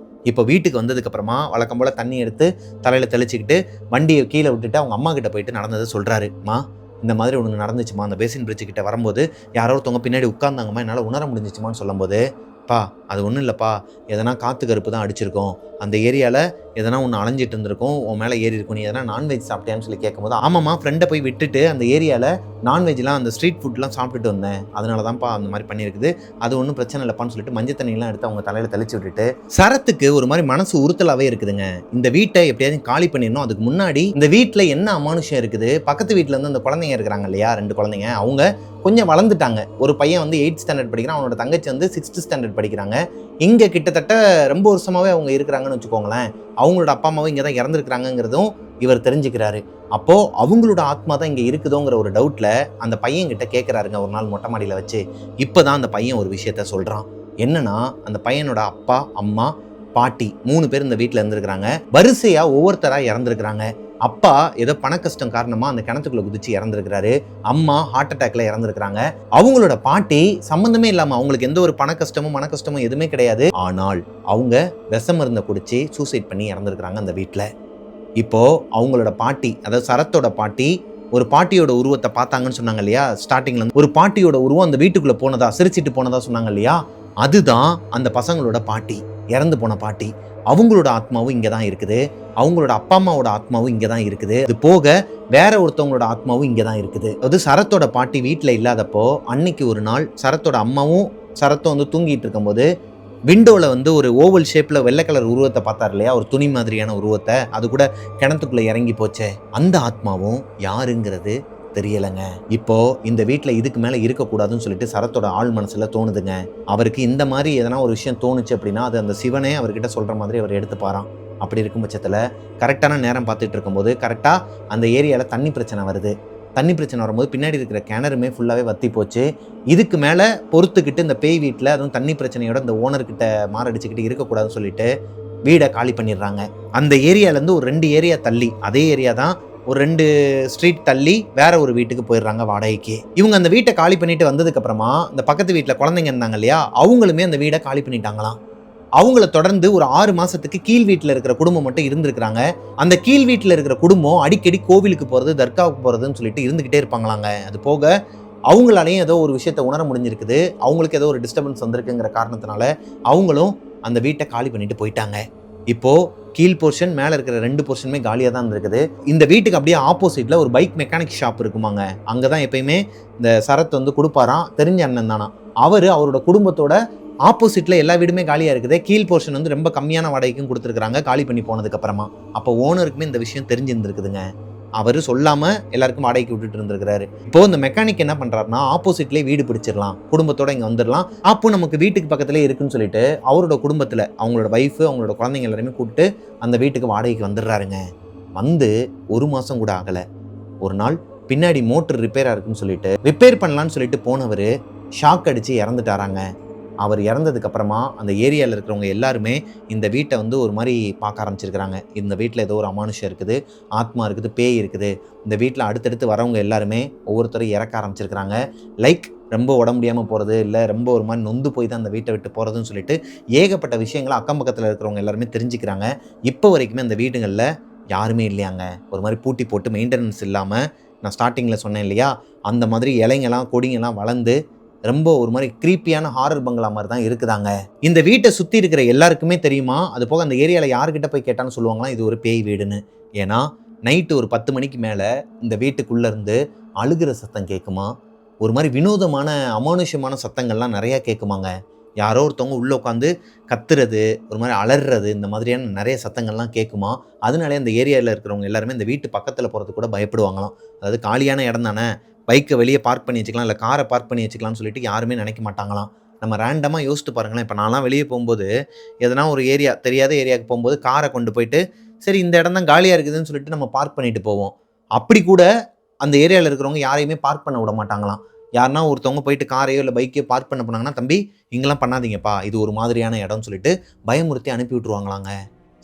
[SPEAKER 1] இப்போ வீட்டுக்கு வந்ததுக்கப்புறமா வழக்கம் போல் தண்ணி எடுத்து தலையில் தெளிச்சுக்கிட்டு வண்டியை கீழே விட்டுட்டு அவங்க அம்மா கிட்ட போயிட்டு நடந்ததை சொல்கிறாரு. மா, இந்த மாதிரி ஒன்று நடந்துச்சுமா, அந்த பேசின் பிரிட்ஜு கிட்ட வரும்போது யாரோ ஒருத்தவங்க பின்னாடி உட்கார்ந்தாங்கம்மா, என்னால் உணர முடிஞ்சிச்சுமான்னு சொல்லும்போது, பா அது ஒன்றும் இல்லைப்பா, எதனா காற்று கருப்பு தான் அடிச்சிருக்கோம், அந்த ஏரியாவில் எதனா ஒன்று அலைஞ்சிட்டு இருந்திருக்கும், உன் மேலே ஏறி இருக்கும், நீ எதனா நான்வெஜ் சாப்பிட்டியான்னு சொல்லி கேட்கும்போது, ஆமாம்மா ஃப்ரெண்டை போய் விட்டுட்டு அந்த ஏரியாவில் நான்வெஜ்லாம் அந்த ஸ்ட்ரீட் ஃபுட்லாம் சாப்பிட்டுட்டு வந்தேன், அதனால தான்ப்பா அந்த மாதிரி பண்ணியிருக்குது, அது ஒன்றும் பிரச்சனை இல்லைப்பான்னு சொல்லிட்டு மஞ்சள் தண்ணியெலாம் எடுத்து அவங்க தலையில் தெளிச்சு விட்டுட்டு, சரத்துக்கு ஒரு மாதிரி மனசு உறுத்தலாகவே இருக்குதுங்க. இந்த வீட்டை எப்படியாவது காலி பண்ணிடணும், அதுக்கு முன்னாடி இந்த வீட்டில் என்ன அமானுஷம் இருக்குது, பக்கத்து வீட்டில் வந்து அந்த குழந்தைங்க இருக்கிறாங்க இல்லையா, 2 குழந்தைங்க, அவங்க கொஞ்சம் வளர்ந்துட்டாங்க. ஒரு பையன் வந்து 8th ஸ்டாண்டர்ட் படிக்கிறான், அவனோட தங்கச்சி வந்து 6th ஸ்டாண்டர்ட் படிக்கிறாங்க. இங்கே கிட்டத்தட்ட ரொம்ப வருஷமாகவே அவங்க இருக்கிறாங்கன்னு வச்சுக்கோங்களேன். அவங்களோட அப்பா அம்மாவும் இங்கே தான் இறந்துருக்கிறாங்கிறதும் இவர் தெரிஞ்சுக்கிறாரு. அப்போது அவங்களோட ஆத்மா தான் இங்கே இருக்குதோங்கிற ஒரு டவுட்டில் அந்த பையன்கிட்ட கேட்குறாருங்க ஒரு நாள் மொட்டை மாடியில் வச்சு. இப்போ தான் அந்த பையன் ஒரு விஷயத்த சொல்கிறான். என்னன்னா, அந்த பையனோட அப்பா, அம்மா, பாட்டி 3 பேர் இந்த வீட்டில் இருந்திருக்கிறாங்க. வரிசையாக ஒவ்வொருத்தராக இறந்துருக்கிறாங்க. அப்பா ஏதோ பண கஷ்டம் காரணமாக அந்த கிணத்துக்குள்ளே குதிச்சு இறந்துருக்கிறாரு. அம்மா ஹார்ட் அட்டாக்ல இறந்துருக்கிறாங்க. அவங்களோட பாட்டி சம்மந்தமே இல்லாமல், அவங்களுக்கு எந்த ஒரு பண கஷ்டமும் மன கஷ்டமும் எதுவுமே கிடையாது. ஆனால் அவங்க விஷ மருந்தை குடிச்சு சூசைட் பண்ணி இறந்துருக்கிறாங்க அந்த வீட்டில். இப்போ அவங்களோட பாட்டி, அதாவது சரத்தோட பாட்டி, ஒரு பாட்டியோட உருவத்தை பார்த்தாங்கன்னு சொன்னாங்க இல்லையா ஸ்டார்டிங்ல, ஒரு பாட்டியோட உருவம் அந்த வீட்டுக்குள்ளே போனதா, சிரிச்சிட்டு போனதா சொன்னாங்க இல்லையா, அதுதான் அந்த பசங்களோட பாட்டி, இறந்து போன பாட்டி. அவங்களோட ஆத்மாவும் இங்கே தான் இருக்குது. அவங்களோட அப்பா அம்மாவோட ஆத்மாவும் இங்கே தான் இருக்குது. இது போக வேற ஒருத்தவங்களோட ஆத்மாவும் இங்கே தான் இருக்குது. அது சரத்தோட பாட்டி வீட்டில் இல்லாதப்போ அன்னைக்கு ஒரு நாள் சரத்தோட அம்மாவும் சரத்தும் வந்து தூங்கிட்டு இருக்கும்போது விண்டோவில் வந்து ஒரு ஓவல் ஷேப்பில் வெள்ளை கலர் உருவத்தை பார்த்தார் இல்லையா, ஒரு துணி மாதிரியான உருவத்தை, அது கூட கிணத்துக்குள்ளே இறங்கி போச்சே, அந்த ஆத்மாவும் யாருங்கிறது தெரியலைங்க. இப்போ இந்த வீட்டில் இதுக்கு மேலே இருக்கக்கூடாதுன்னு சொல்லிட்டு சரத்தோட ஆள் மனசில் தோணுதுங்க. அவருக்கு இந்த மாதிரி எதனா ஒரு விஷயம் தோணுச்சு அப்படின்னா அது அந்த சிவனே அவர்கிட்ட சொல்கிற மாதிரி அவர் எடுத்துப்பாராம். அப்படி இருக்கும் பட்சத்தில் கரெக்டான நேரம் பார்த்துட்டு இருக்கும்போது கரெக்டாக அந்த ஏரியாவில் தண்ணி பிரச்சனை வருது. தண்ணி பிரச்சனை வரும்போது பின்னாடி இருக்கிற கிணறுமே ஃபுல்லாகவே வற்றி போச்சு. இதுக்கு மேலே பொறுத்துக்கிட்டு இந்த பேய் வீட்டில், அதுவும் தண்ணி பிரச்சனையோட இந்த ஓனர்கிட்ட மாரடிச்சுக்கிட்டு இருக்கக்கூடாதுன்னு சொல்லிட்டு வீடை காலி பண்ணிடுறாங்க. அந்த ஏரியாலேருந்து ஒரு 2 ஏரியா தள்ளி, அதே ஏரியா தான், ஒரு 2 ஸ்ட்ரீட் தள்ளி வேற ஒரு வீட்டுக்கு போயிடுறாங்க வாடகைக்கு. இவங்க அந்த வீட்டை காலி பண்ணிட்டு வந்ததுக்கு அப்புறமா இந்த பக்கத்து வீட்டில் குழந்தைங்க இருந்தாங்க இல்லையா, அவங்களுமே அந்த வீடை காலி பண்ணிட்டாங்களாம். அவங்கள தொடர்ந்து ஒரு 6 மாசத்துக்கு கீழ் வீட்டில் இருக்கிற குடும்பம் மட்டும் இருந்திருக்கிறாங்க. அந்த கீழ் வீட்டில் இருக்கிற குடும்பம் அடிக்கடி கோவிலுக்கு போகிறது, தர்காவுக்கு போகிறதுன்னு சொல்லிட்டு இருந்துக்கிட்டே இருப்பாங்களாங்க. அது போக அவங்களாலையும் ஏதோ ஒரு விஷயத்தை உணர முடிஞ்சிருக்குது. அவங்களுக்கு ஏதோ ஒரு டிஸ்டர்பன்ஸ் வந்திருக்குங்கிற காரணத்தினால அவங்களும் அந்த வீட்டை காலி பண்ணிட்டு போயிட்டாங்க. இப்போ கீழ் போர்ஷன், மேலே இருக்கிற 2 போர்ஷனுமே காலியாக தான் இருக்குது. இந்த வீட்டுக்கு அப்படியே ஆப்போசிட்டில் ஒரு பைக் மெக்கானிக் ஷாப் இருக்குமாங்க. அங்கே தான் எப்பயுமே இந்த சரத் வந்து கொடுப்பாராம். தெரிஞ்ச அண்ணன் தானா அவரோட குடும்பத்தோட ஆப்போசிட்டில் எல்லா வீடுமே காலியாக இருக்குது. கீழ் போர்ஷன் வந்து ரொம்ப கம்மியான வாடகைக்கும் கொடுத்துருக்காங்க காலி பண்ணி போனதுக்கப்புறமா. அப்போ ஓனருக்குமே இந்த விஷயம் தெரிஞ்சிருந்துருக்குதுங்க. அவர் சொல்லாமல் எல்லாருக்கும் வாடகைக்கு விட்டுட்டு இருந்திருக்கிறாரு. இப்போ இந்த மெக்கானிக் என்ன பண்ணுறாருன்னா, ஆப்போசிட்லேயே வீடு பிடிச்சிடலாம், குடும்பத்தோட இங்கே வந்துடலாம், அப்போ நமக்கு வீட்டுக்கு பக்கத்துலேயே இருக்குன்னு சொல்லிட்டு அவரோட குடும்பத்தில் அவங்களோட ஒய்ஃபு, அவங்களோட குழந்தைங்க எல்லாருமே கூப்பிட்டு அந்த வீட்டுக்கு வாடகைக்கு வந்துடுறாருங்க. வந்து 1 மாதம் கூட ஆகலை. ஒரு நாள் பின்னாடி மோட்டர் ரிப்பேராக இருக்குன்னு சொல்லிட்டு ரிப்பேர் பண்ணலான்னு சொல்லிட்டு போனவர் ஷாக் அடித்து இறந்துட்டாராங்க. அவர் இறந்ததுக்கப்புறமா அந்த ஏரியாவில் இருக்கிறவங்க எல்லாருமே இந்த வீட்டை வந்து ஒரு மாதிரி பார்க்க ஆரம்பிச்சிருக்கிறாங்க. இந்த வீட்டில் ஏதோ ஒரு அமானுஷம் இருக்குது, ஆத்மா இருக்குது, பேய் இருக்குது. இந்த வீட்டில் அடுத்தடுத்து வரவங்க எல்லாருமே ஒவ்வொருத்தரும் இறக்க ஆரம்பிச்சிருக்கிறாங்க. லைக் ரொம்ப உடம்பு முடியாமல் போகிறது, இல்லை ரொம்ப ஒரு மாதிரி நொந்து போய் தான் அந்த வீட்டை விட்டு போகிறதுன்னு சொல்லிட்டு ஏகப்பட்ட விஷயங்களை அக்கம் பக்கத்தில் இருக்கிறவங்க எல்லாருமே தெரிஞ்சுக்கிறாங்க. இப்போ வரைக்குமே அந்த வீடுகளில் யாருமே இல்லையாங்க. ஒரு மாதிரி பூட்டி போட்டு மெயின்டெனன்ஸ் இல்லாமல், நான் ஸ்டார்டிங்கில் சொன்னேன் இல்லையா, அந்த மாதிரி இலைங்கெல்லாம் கொடிங்கெல்லாம் வளர்ந்து ரொம்ப ஒரு மாதிரி க்ரீப்பியான ஹாரர் பங்களா மாதிரி தான் இருக்குதாங்க. இந்த வீட்டை சுற்றி இருக்கிற எல்லாருக்குமே தெரியுமா, அது போக அந்த ஏரியாவில் யார்கிட்ட போய் கேட்டான்னு சொல்லுவாங்களாம் இது ஒரு பேய் வீடுன்னு. ஏன்னா நைட்டு ஒரு 10 மணிக்கு மேலே இந்த வீட்டுக்குள்ளேருந்து அழுகிற சத்தம் கேட்குமா, ஒரு மாதிரி வினோதமான அமானுஷமான சத்தங்கள்லாம் நிறையா கேட்குமாங்க. யாரோ ஒருத்தவங்க உள்ளே உட்காந்து கத்துறது, ஒரு மாதிரி அலறது, இந்த மாதிரியான நிறைய சத்தங்கள்லாம் கேட்குமா. அதனாலே அந்த ஏரியாவில் இருக்கிறவங்க எல்லாருமே இந்த வீட்டு பக்கத்தில் போகிறது கூட பயப்படுவாங்களாம். அதாவது காலியான இடம் தானே, பைக்கை வெளியே பார்க் பண்ணி வச்சுக்கலாம், இல்லை காரை பார்க் பண்ணி வச்சுக்கலாம்னு சொல்லிட்டு யாருமே நினைக்க மாட்டாங்களாம். நம்ம ரேண்டமாக யோசித்து பாருங்களேன். இப்போ நான்லாம் வெளியே போகும்போது எதனா ஒரு ஏரியா, தெரியாத ஏரியாவுக்கு போகும்போது காரை கொண்டு போயிட்டு சரி இந்த இடம் தான் காலியாக இருக்குதுன்னு சொல்லிட்டு நம்ம பார்க் பண்ணிட்டு போவோம். அப்படி கூட அந்த ஏரியாவில் இருக்கிறவங்க யாரையுமே பார்க் பண்ண விட மாட்டாங்களாம். யாருன்னா ஒருத்தவங்க போயிட்டு காரையோ இல்லை பைக்கையோ பார்க் பண்ண போனாங்கன்னா, தம்பி இங்கெல்லாம் பண்ணாதீங்கப்பா, இது ஒரு மாதிரியான இடம்னு சொல்லிட்டு பயமுறுத்தி அனுப்பி விட்ருவாங்களாங்க.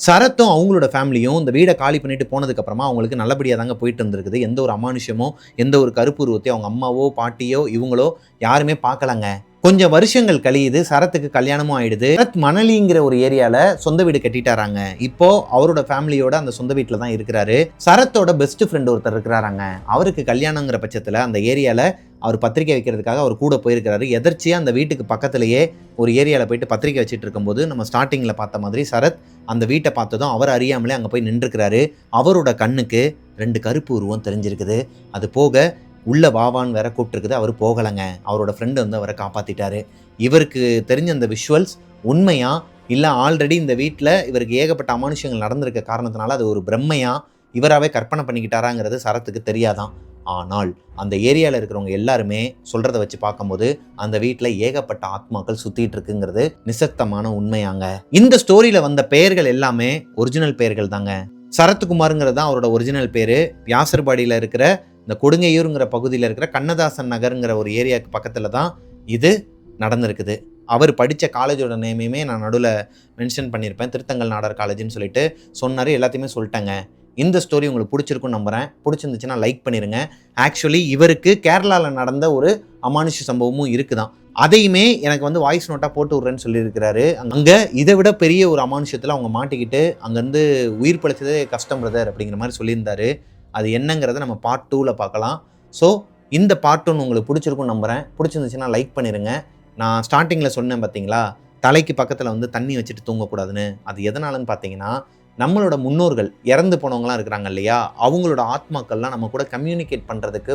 [SPEAKER 1] சரத்தும் அவங்களோட ஃபேமிலியும் இந்த வீடை காலி பண்ணிட்டு போனதுக்கப்புறமா அவங்களுக்கு நல்லபடியாக தாங்க போயிட்டு இருந்திருக்குது. எந்த ஒரு அமானுஷமோ எந்த ஒரு கருப்புருவத்தையும் அவங்க அம்மாவோ பாட்டியோ இவங்களோ யாருமே பார்க்கலங்க. கொஞ்சம் வருஷங்கள் கழியுது, சரத்துக்கு கல்யாணமும் ஆயிடுது. சரத் மணலிங்கிற ஒரு ஏரியால சொந்த வீடு கட்டிட்டாராங்க. இப்போ அவரோட ஃபேமிலியோட அந்த சொந்த வீட்டில் தான் இருக்கிறாரு. சரத்தோட பெஸ்ட் ஃப்ரெண்ட் ஒருத்தர் இருக்கிறாராங்க. அவருக்கு கல்யாணங்கிற பட்சத்தில் அந்த ஏரியால அவர் பத்திரிக்கை வைக்கிறதுக்காக அவர் கூட போயிருக்கிறாரு. எதர்ச்சியாக அந்த வீட்டுக்கு பக்கத்திலேயே ஒரு ஏரியாவில் போயிட்டு பத்திரிக்கை வச்சுட்டு இருக்கும்போது நம்ம ஸ்டார்டிங்கில் பார்த்த மாதிரி சரத் அந்த வீட்டை பார்த்ததும் அவர் அறியாமலே அங்கே போய் நின்றுக்கிறாரு. அவரோட கண்ணுக்கு 2 கருப்பு உருவம் தெரிஞ்சிருக்குது. அது போக உள்ள வாவான்னு வேற கூப்பிட்டுருக்குது. அவர் போகலைங்க. அவரோட ஃப்ரெண்டு வந்து அவரை காப்பாற்றிட்டாரு. இவருக்கு தெரிஞ்ச அந்த விஷுவல்ஸ் உண்மையா இல்லை ஆல்ரெடி இந்த வீட்டில் இவருக்கு ஏகப்பட்ட அமானுஷங்கள் நடந்திருக்க காரணத்தினால அது ஒரு பிரம்மையா இவராகவே கற்பனை பண்ணிக்கிட்டாராங்கிறது சரத்துக்கு தெரியாதான். ஆனால் அந்த ஏரியாவில் இருக்கிறவங்க எல்லாருமே சொல்கிறத வச்சு பார்க்கும்போது அந்த வீட்டில் ஏகப்பட்ட ஆத்மாக்கள் சுற்றிட்டு இருக்குங்கிறது நிசப்தமான உண்மையாங்க. இந்த ஸ்டோரியில் வந்த பெயர்கள் எல்லாமே ஒரிஜினல் பெயர்கள் தாங்க. சரத்குமாருங்கிறது தான் அவரோட ஒரிஜினல் பேர். வியாசர்பாடியில் இருக்கிற இந்த கொடுங்கையூருங்கிற பகுதியில் இருக்கிற கண்ணதாசன் நகருங்கிற ஒரு ஏரியாவுக்கு பக்கத்தில் தான் இது நடந்திருக்குது. அவர் படித்த காலேஜோட நேமையுமே நான் நடுவில் மென்ஷன் பண்ணியிருப்பேன். திருத்தங்கல் நாடார் காலேஜ்னு சொல்லிட்டு சொன்னார். எல்லாத்தையுமே சொல்லிட்டேங்க. இந்த ஸ்டோரி உங்களுக்கு பிடிச்சிருக்குன்னு நம்புகிறேன். பிடிச்சிருந்துச்சுன்னா லைக் பண்ணிடுங்க. ஆக்சுவலி இவருக்கு கேரளாவில் நடந்த ஒரு அமானுஷ சம்பவமும் இருக்குதான். அதையுமே எனக்கு வந்து வாய்ஸ் நோட்டாக போட்டு விட்றேன்னு சொல்லியிருக்கிறாரு. அங்கே இதை விட பெரிய ஒரு அமானுஷத்தில் அவங்க மாட்டிக்கிட்டு அங்கேருந்து உயிர் பிழைச்சதே கஷ்டம் பிரதர் அப்படிங்கிற மாதிரி சொல்லியிருந்தாரு. அது என்னங்கிறத நம்ம பார்ட் 2ல் பார்க்கலாம். ஸோ இந்த பார்ட் 1 உங்களுக்கு பிடிச்சிருக்குன்னு நம்புகிறேன். பிடிச்சிருந்துச்சுன்னா லைக் பண்ணிடுங்க. நான் ஸ்டார்டிங்கில் சொன்னேன் பார்த்தீங்களா, தலைக்கு பக்கத்தில் வந்து தண்ணி வச்சுட்டு தூங்கக்கூடாதுன்னு. அது எதனாலன்னு பார்த்தீங்கன்னா, நம்மளோட முன்னோர்கள் இறந்து போனவங்களாம் இருக்கிறாங்க இல்லையா, அவங்களோட ஆத்மாக்கள்லாம் நம்ம கூட கம்யூனிகேட் பண்ணுறதுக்கு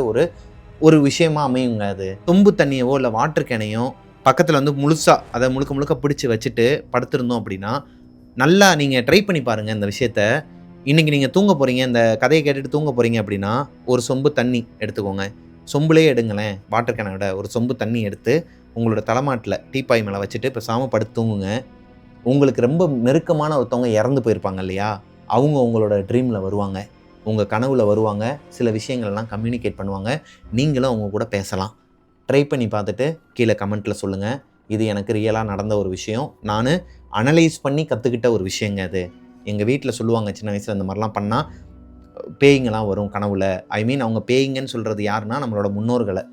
[SPEAKER 1] ஒரு விஷயமா அமையுங்க. அது சொம்பு தண்ணியவோ இல்லை வாட்டர் கேனையோ பக்கத்தில் வந்து முழுசாக அதை முழுக்க முழுக்க பிடிச்சி வச்சுட்டு படுத்திருந்தோம் அப்படின்னா, நல்லா நீங்கள் ட்ரை பண்ணி பாருங்கள் இந்த விஷயத்த. இன்றைக்கி நீங்கள் தூங்க போகிறீங்க, இந்த கதையை கேட்டுட்டு தூங்க போகிறீங்க அப்படின்னா ஒரு சொம்பு தண்ணி எடுத்துக்கோங்க. சொம்புலேயே எடுங்களேன், வாட்டர் கேனை விட ஒரு சொம்பு தண்ணி எடுத்து உங்களோட தலைமாட்டில் டீப்பாய் மேலே வச்சுட்டு பேசாமல் படுத்து தூங்குங்க. உங்களுக்கு ரொம்ப நெருக்கமான ஒருத்தவங்க இறந்து போயிருப்பாங்க இல்லையா, அவங்க உங்களோட ட்ரீமில் வருவாங்க, உங்கள் கனவுல வருவாங்க, சில விஷயங்கள்லாம் கம்யூனிகேட் பண்ணுவாங்க. நீங்களும் அவங்க கூட பேசலாம். ட்ரை பண்ணி பார்த்துட்டு கீழே கமெண்ட்டில் சொல்லுங்கள். இது எனக்கு ரியலாக நடந்த ஒரு விஷயம். நான் அனலைஸ் பண்ணி கற்றுக்கிட்ட ஒரு விஷயங்க அது. எங்கள் வீட்டில் சொல்லுவாங்க சின்ன வயசில் இந்த மாதிரிலாம் பண்ணால் பேய்ங்கெல்லாம் வரும் கனவுல. அவங்க பேய்ங்கன்னு சொல்கிறது யாருன்னா நம்மளோட முன்னோர்களை.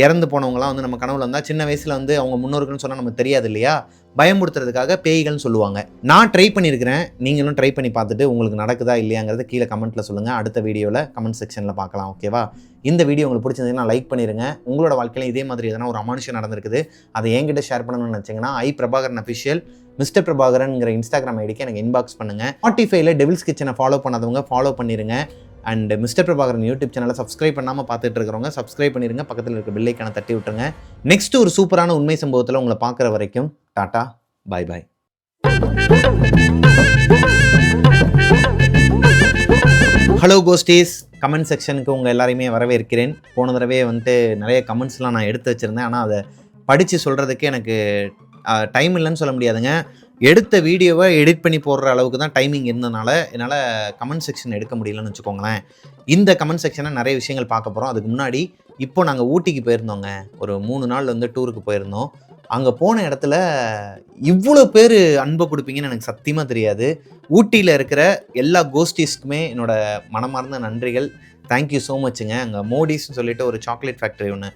[SPEAKER 1] இறந்து போனவங்களாம் வந்து நம்ம கனவுல வந்தால் சின்ன வயசில் வந்து அவங்க முன்னோர்கள்னு சொன்னால் நமக்கு தெரியாது இல்லையா, பயமுறுத்துறதுக்காக பேய்கள்னு சொல்லுவாங்க. நான் ட்ரை பண்ணியிருக்கிறேன். நீங்களும் ட்ரை பண்ணி பார்த்துட்டு உங்களுக்கு நடக்குதா இல்லையாங்கிறத கீழே கமெண்ட்டில் சொல்லுங்கள். அடுத்த வீடியோவில் கமெண்ட் செக்ஷனில் பார்க்கலாம். ஓகேவா? இந்த வீடியோ உங்களுக்கு பிடிச்சிருந்ததுன்னா லைக் பண்ணிடுங்க. உங்களோட வாழ்க்கையில் இதே மாதிரி எதனா ஒரு அமானுஷம் நடந்திருக்குது, அதை என்கிட்ட ஷேர் பண்ணணும்னு நினச்சிங்கன்னா பிரபாகரன் அஃபிஷியல் மிஸ்டர் பிரபாகரன்ங்கிற இன்ஸ்டாகிராம் ஐடிக்கு எனக்கு இன்பாக்ஸ் பண்ணுங்கள். Spotifyல டெவில்ஸ் கிச்சனை ஃபாலோ பண்ணாதவங்க ஃபாலோ பண்ணிடுங்க. அண்ட் மிஸ்டர் பிரபாகரன் யூடியூப் சேனலை சப்ஸ்கிரைப் பண்ணாமல் பார்த்துட்டு இருக்கிறவங்க சப்ஸ்கிரைப் பண்ணிடுங்க. பக்கத்தில் இருக்க பெல் ஐக்கானை தட்டி விட்டுருங்க. நெக்ஸ்ட் ஒரு சூப்பரான உண்மை சம்பவத்தில் உங்களை பார்க்குற வரைக்கும் டாட்டா, பாய் பாய். ஹலோ கோஸ்டீஸ், கமெண்ட் செக்ஷனுக்கு உங்கள் எல்லாரையுமே வரவேற்கிறேன். போன தடவை வந்துட்டு நிறைய கமெண்ட்ஸ்லாம் நான் எடுத்து வச்சுருந்தேன். ஆனால் அதை படித்து சொல்கிறதுக்கு எனக்கு டைம் இல்லைன்னு சொல்ல முடியாதுங்க. எடுத்த வீடியோவை எடிட் பண்ணி போடுற அளவுக்கு தான் டைமிங் இருந்ததுனால என்னால் கமெண்ட் செக்ஷன் எடுக்க முடியலன்னு வச்சுக்கோங்களேன். இந்த கமெண்ட் செக்ஷனை நிறைய விஷயங்கள் பார்க்க போகிறோம். அதுக்கு முன்னாடி இப்போ நாங்கள் ஊட்டிக்கு போயிருந்தோங்க. ஒரு 3 நாள் வந்து டூருக்கு போயிருந்தோம். அங்கே போன இடத்துல இவ்வளோ பேர் அன்பை கொடுப்பீங்கன்னு எனக்கு சத்தியமாக தெரியாது. ஊட்டியில் இருக்கிற எல்லா கோஸ்டீஸ்க்குமே என்னோட மனமார்ந்த நன்றிகள். தேங்க்யூ ஸோ மச்சுங்க. அங்கே மோடிஸ்ன்னு சொல்லிட்டு ஒரு சாக்லேட் ஃபேக்ட்ரி ஒன்று,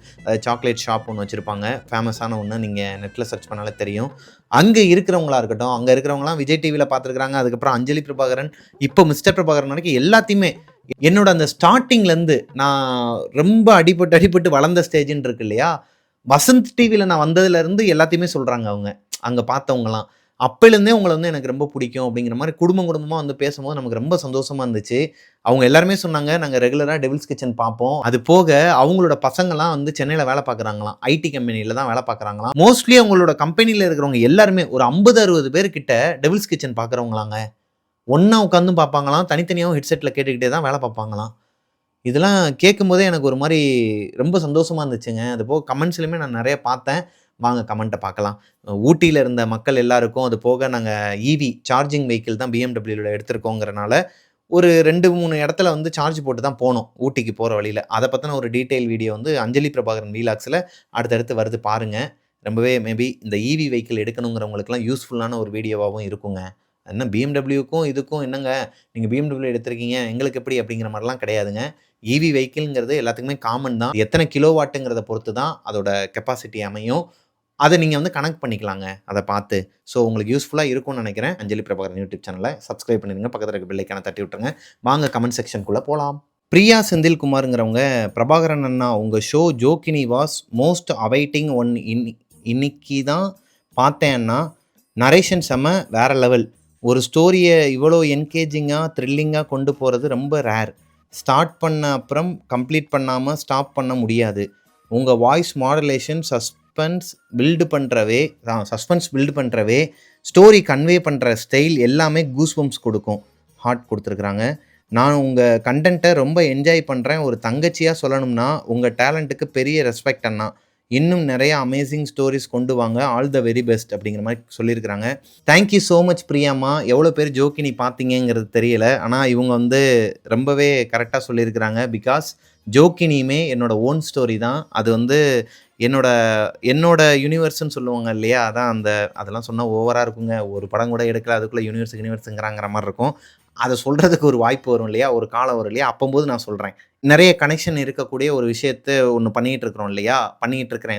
[SPEAKER 1] சாக்லேட் ஷாப் ஒன்று வச்சுருப்பாங்க, ஃபேமஸான ஒன்று. நீங்கள் நெட்டில் சர்ச் பண்ணாலே தெரியும். அங்கே இருக்கிறவங்களா இருக்கட்டும், அங்கே இருக்கிறவங்களாம் விஜய் டிவியில் பார்த்துருக்குறாங்க. அதுக்கப்புறம் அஞ்சலி பிரபாகரன், இப்போ மிஸ்டர் பிரபாகரன் வரைக்கும் எல்லாத்தையுமே என்னோட அந்த ஸ்டார்டிங்லேருந்து நான் ரொம்ப அடிபட்டு வளர்ந்த ஸ்டேஜ்ன்னு இருக்கு இல்லையா, வசந்த் டிவியில் நான் வந்ததுலேருந்து எல்லாத்தையுமே சொல்கிறாங்க அவங்க அங்கே பார்த்தவங்களாம். அப்போலேருந்தே உங்களை வந்து எனக்கு ரொம்ப பிடிக்கும் அப்படிங்கிற மாதிரி குடும்பமாக வந்து பேசும்போது நமக்கு ரொம்ப சந்தோஷமாக இருந்துச்சு. அவங்க எல்லாருமே சொன்னாங்க, நாங்கள் ரெகுலராக டெவில்ஸ் கிச்சன் பார்ப்போம். அது போக அவங்களோட பசங்கள்லாம் வந்து சென்னையில் வேலை பார்க்குறாங்களாம், ஐடி கம்பெனியில் தான் வேலை பார்க்குறாங்களாம். மோஸ்ட்லி அவங்களோட கம்பெனியில் இருக்கிறவங்க எல்லாருமே ஒரு 50-60 பேர்கிட்ட டெவில்ஸ் கிச்சன் பார்க்குறவங்களாங்க. ஒன்றா உட்காந்து பார்ப்பாங்களாம், தனித்தனியாகவும் ஹெட்செட்டில் கேட்டுக்கிட்டே தான் வேலை பார்ப்பாங்களாம். இதெல்லாம் கேட்கும்போதே எனக்கு ஒரு மாதிரி ரொம்ப சந்தோஷமாக இருந்துச்சுங்க. அது போக கமெண்ட்ஸ்லையுமே நான் நிறைய பார்த்தேன். வாங்க கமெண்ட்டை பார்க்கலாம். ஊட்டியில் இருந்த மக்கள் எல்லாருக்கும், அது போக நாங்கள் ஈவி சார்ஜிங் வெஹிக்கிள் தான் பிஎம்டபிள்யூவில் எடுத்திருக்கோங்கிறனால ஒரு 2-3 இடத்துல வந்து சார்ஜ் போட்டு தான் போனோம் ஊட்டிக்கு போகிற வழியில். அதை பற்றின ஒரு டீட்டெயில் வீடியோ வந்து அஞ்சலி பிரபாகரன் வீலாக்ஸில் அடுத்தடுத்து வருது பாருங்கள். ரொம்பவே மேபி இந்த ஈவி வெஹிக்கிள் எடுக்கணுங்கிறவங்களுக்குலாம் யூஸ்ஃபுல்லான ஒரு வீடியோவாகவும் இருக்குங்க. என்ன பிஎம்டபிள்யூக்கும் இதுக்கும் என்னங்க நீங்கள் பிஎம்டபிள்யூ எடுத்திருக்கீங்க எங்களுக்கு எப்படி அப்படிங்கிற மாதிரிலாம் கிடையாதுங்க. ஈவி வெஹிக்கிள்ங்கிறது எல்லாத்துக்குமே காமன் தான். எத்தனை கிலோ வாட்டுங்கிறத பொறுத்து தான் அதோட கெப்பாசிட்டி அமையும். அதை நீங்கள் வந்து கனெக்ட் பண்ணிக்கலாங்க அதை பார்த்து. ஸோ உங்களுக்கு யூஸ்ஃபுல்லாக இருக்கும்னு நினைக்கிறேன். அஞ்சலி பிரபாகரன் யூடியூப் சேனலை சப்ஸ்கிரைப் பண்ணிடுங்க, பக்கத்தில் இருக்க பெல் ஐக்கானை தட்டி விட்டுருங்க. வாங்க கமெண்ட் செக்ஷனுக்குள்ளே போகலாம். பிரியா செந்தில்குமாருங்கிறவங்க, பிரபாகரன் அண்ணா உங்கள் ஷோ ஜோக்கினி வாஸ் மோஸ்ட் அவைட்டிங் ஒன் இன்னைக்கு தான் பார்த்தேன் அண்ணா. நரேஷன் செம்ம வேறு லெவல். ஒரு ஸ்டோரியை இவ்வளோ என்கேஜிங்காக த்ரில்லிங்காக கொண்டு போகிறது ரொம்ப ரேர். ஸ்டார்ட் பண்ண அப்புறம் கம்ப்ளீட் பண்ணாமல் ஸ்டாப் பண்ண முடியாது. உங்கள் வாய்ஸ் மாடுலேஷன் சஸ்பென்ஸ் பில்டு பண்ணுறவே ஸ்டோரி கன்வே பண்ணுற ஸ்டைல் எல்லாமே கூஸ்பம்ஸ் கொடுக்கும். ஹார்ட் கொடுத்துருக்குறாங்க. நான் உங்கள் கண்டென்ட்டை ரொம்ப என்ஜாய் பண்ணுறேன். ஒரு தங்கச்சியாக சொல்லணும்னா உங்கள் டேலண்ட்டுக்கு பெரிய ரெஸ்பெக்ட் அண்ணா. இன்னும் நிறைய அமேசிங் ஸ்டோரிஸ் கொண்டு வாங்க. ஆல் த வெரி பெஸ்ட் அப்படிங்கிற மாதிரி சொல்லியிருக்கிறாங்க. தேங்க்யூ ஸோ மச் பிரியாம்மா. எவ்வளோ பேர் ஜோக்கினி பார்த்தீங்கிறது தெரியல. ஆனால் இவங்க வந்து ரொம்பவே கரெக்டாக சொல்லியிருக்கிறாங்க. பிகாஸ் ஜோக்கினியுமே என்னோட ஓன் ஸ்டோரி தான். அது வந்து என்னோட யூனிவர்ஸ்ன்னு சொல்லுவாங்க இல்லையா, அதான் அதெல்லாம் சொன்னால் ஓவராக இருக்குங்க. ஒரு படம் கூட எடுக்கல, அதுக்குள்ளே யூனிவர்ஸுங்கிறாங்கிற மாதிரி இருக்கும். அதை சொல்கிறதுக்கு ஒரு வாய்ப்பு வரும் இல்லையா, ஒரு காலம் வரும் இல்லையா, அப்போது நான் சொல்கிறேன். நிறைய கனெக்ஷன் இருக்கக்கூடிய ஒரு விஷயத்த ஒன்று பண்ணிகிட்டு இருக்கிறேன்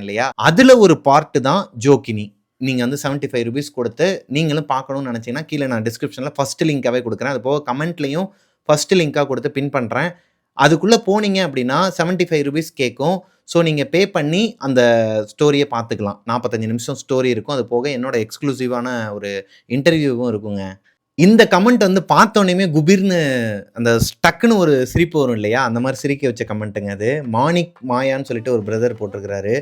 [SPEAKER 1] இல்லையா, அதில் ஒரு பார்ட்டு தான் ஜோக்கினி. நீங்கள் வந்து 75 rupees கொடுத்து நீங்களும் பார்க்கணும்னு நினச்சிங்கன்னா கீழே நான் டிஸ்கிரிப்ஷனில் ஃபஸ்ட்டு லிங்காகவே கொடுக்குறேன். அது போக கமெண்ட்லேயும் ஃபஸ்ட்டு லிங்காக கொடுத்து பின் பண்ணுறேன். அதுக்குள்ளே போனீங்க அப்படின்னா 75 rupees கேட்கும். ஸோ நீங்கள் பே பண்ணி அந்த ஸ்டோரியை பார்த்துக்கலாம். 45 நிமிஷம் ஸ்டோரி இருக்கும். அது போக என்னோட எக்ஸ்க்ளூசிவான ஒரு இன்டர்வியூவும் இருக்குங்க. இந்த கமெண்ட் வந்து பார்த்தோன்னே குபீர்னு அந்த டக்குன்னு ஒரு சிரிப்பு வரும் இல்லையா, அந்த மாதிரி சிரிக்க வச்ச கமெண்ட்டுங்க அது. மாணிக் மாயான்னு சொல்லிட்டு ஒரு பிரதர் போட்டிருக்கிறாரு.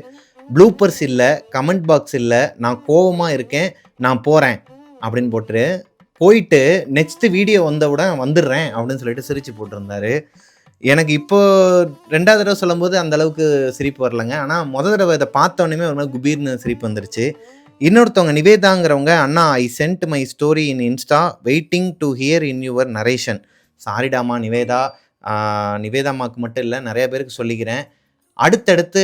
[SPEAKER 1] ப்ளூப்பர்ஸ் இல்லை, கமெண்ட் பாக்ஸ் இல்லை, நான் கோவமாக இருக்கேன், நான் போகிறேன் அப்படின்னு போயிட்டு நெக்ஸ்ட் வீடியோ வந்தவுடன் வந்துடுறேன் அப்படின்னு சொல்லிட்டு சிரிச்சு போட்டிருந்தாரு. எனக்கு இப்போ 2வது தடவை சொல்லும்போது அந்த அளவுக்கு சிரிப்பு வரலைங்க. ஆனால் முதல் தடவை இதை பார்த்தோன்னே ஒரு மாதிரி குபீர்னு சிரிப்பு வந்துருச்சு. இன்னொருத்தவங்க நிவேதாங்கிறவங்க, அண்ணா I sent my story in insta waiting to hear in your narration. சாரிடாமா நிவேதாமாக்கு மட்டும் இல்லை, நிறைய பேருக்கு சொல்லிக்கிறேன். அடுத்தடுத்து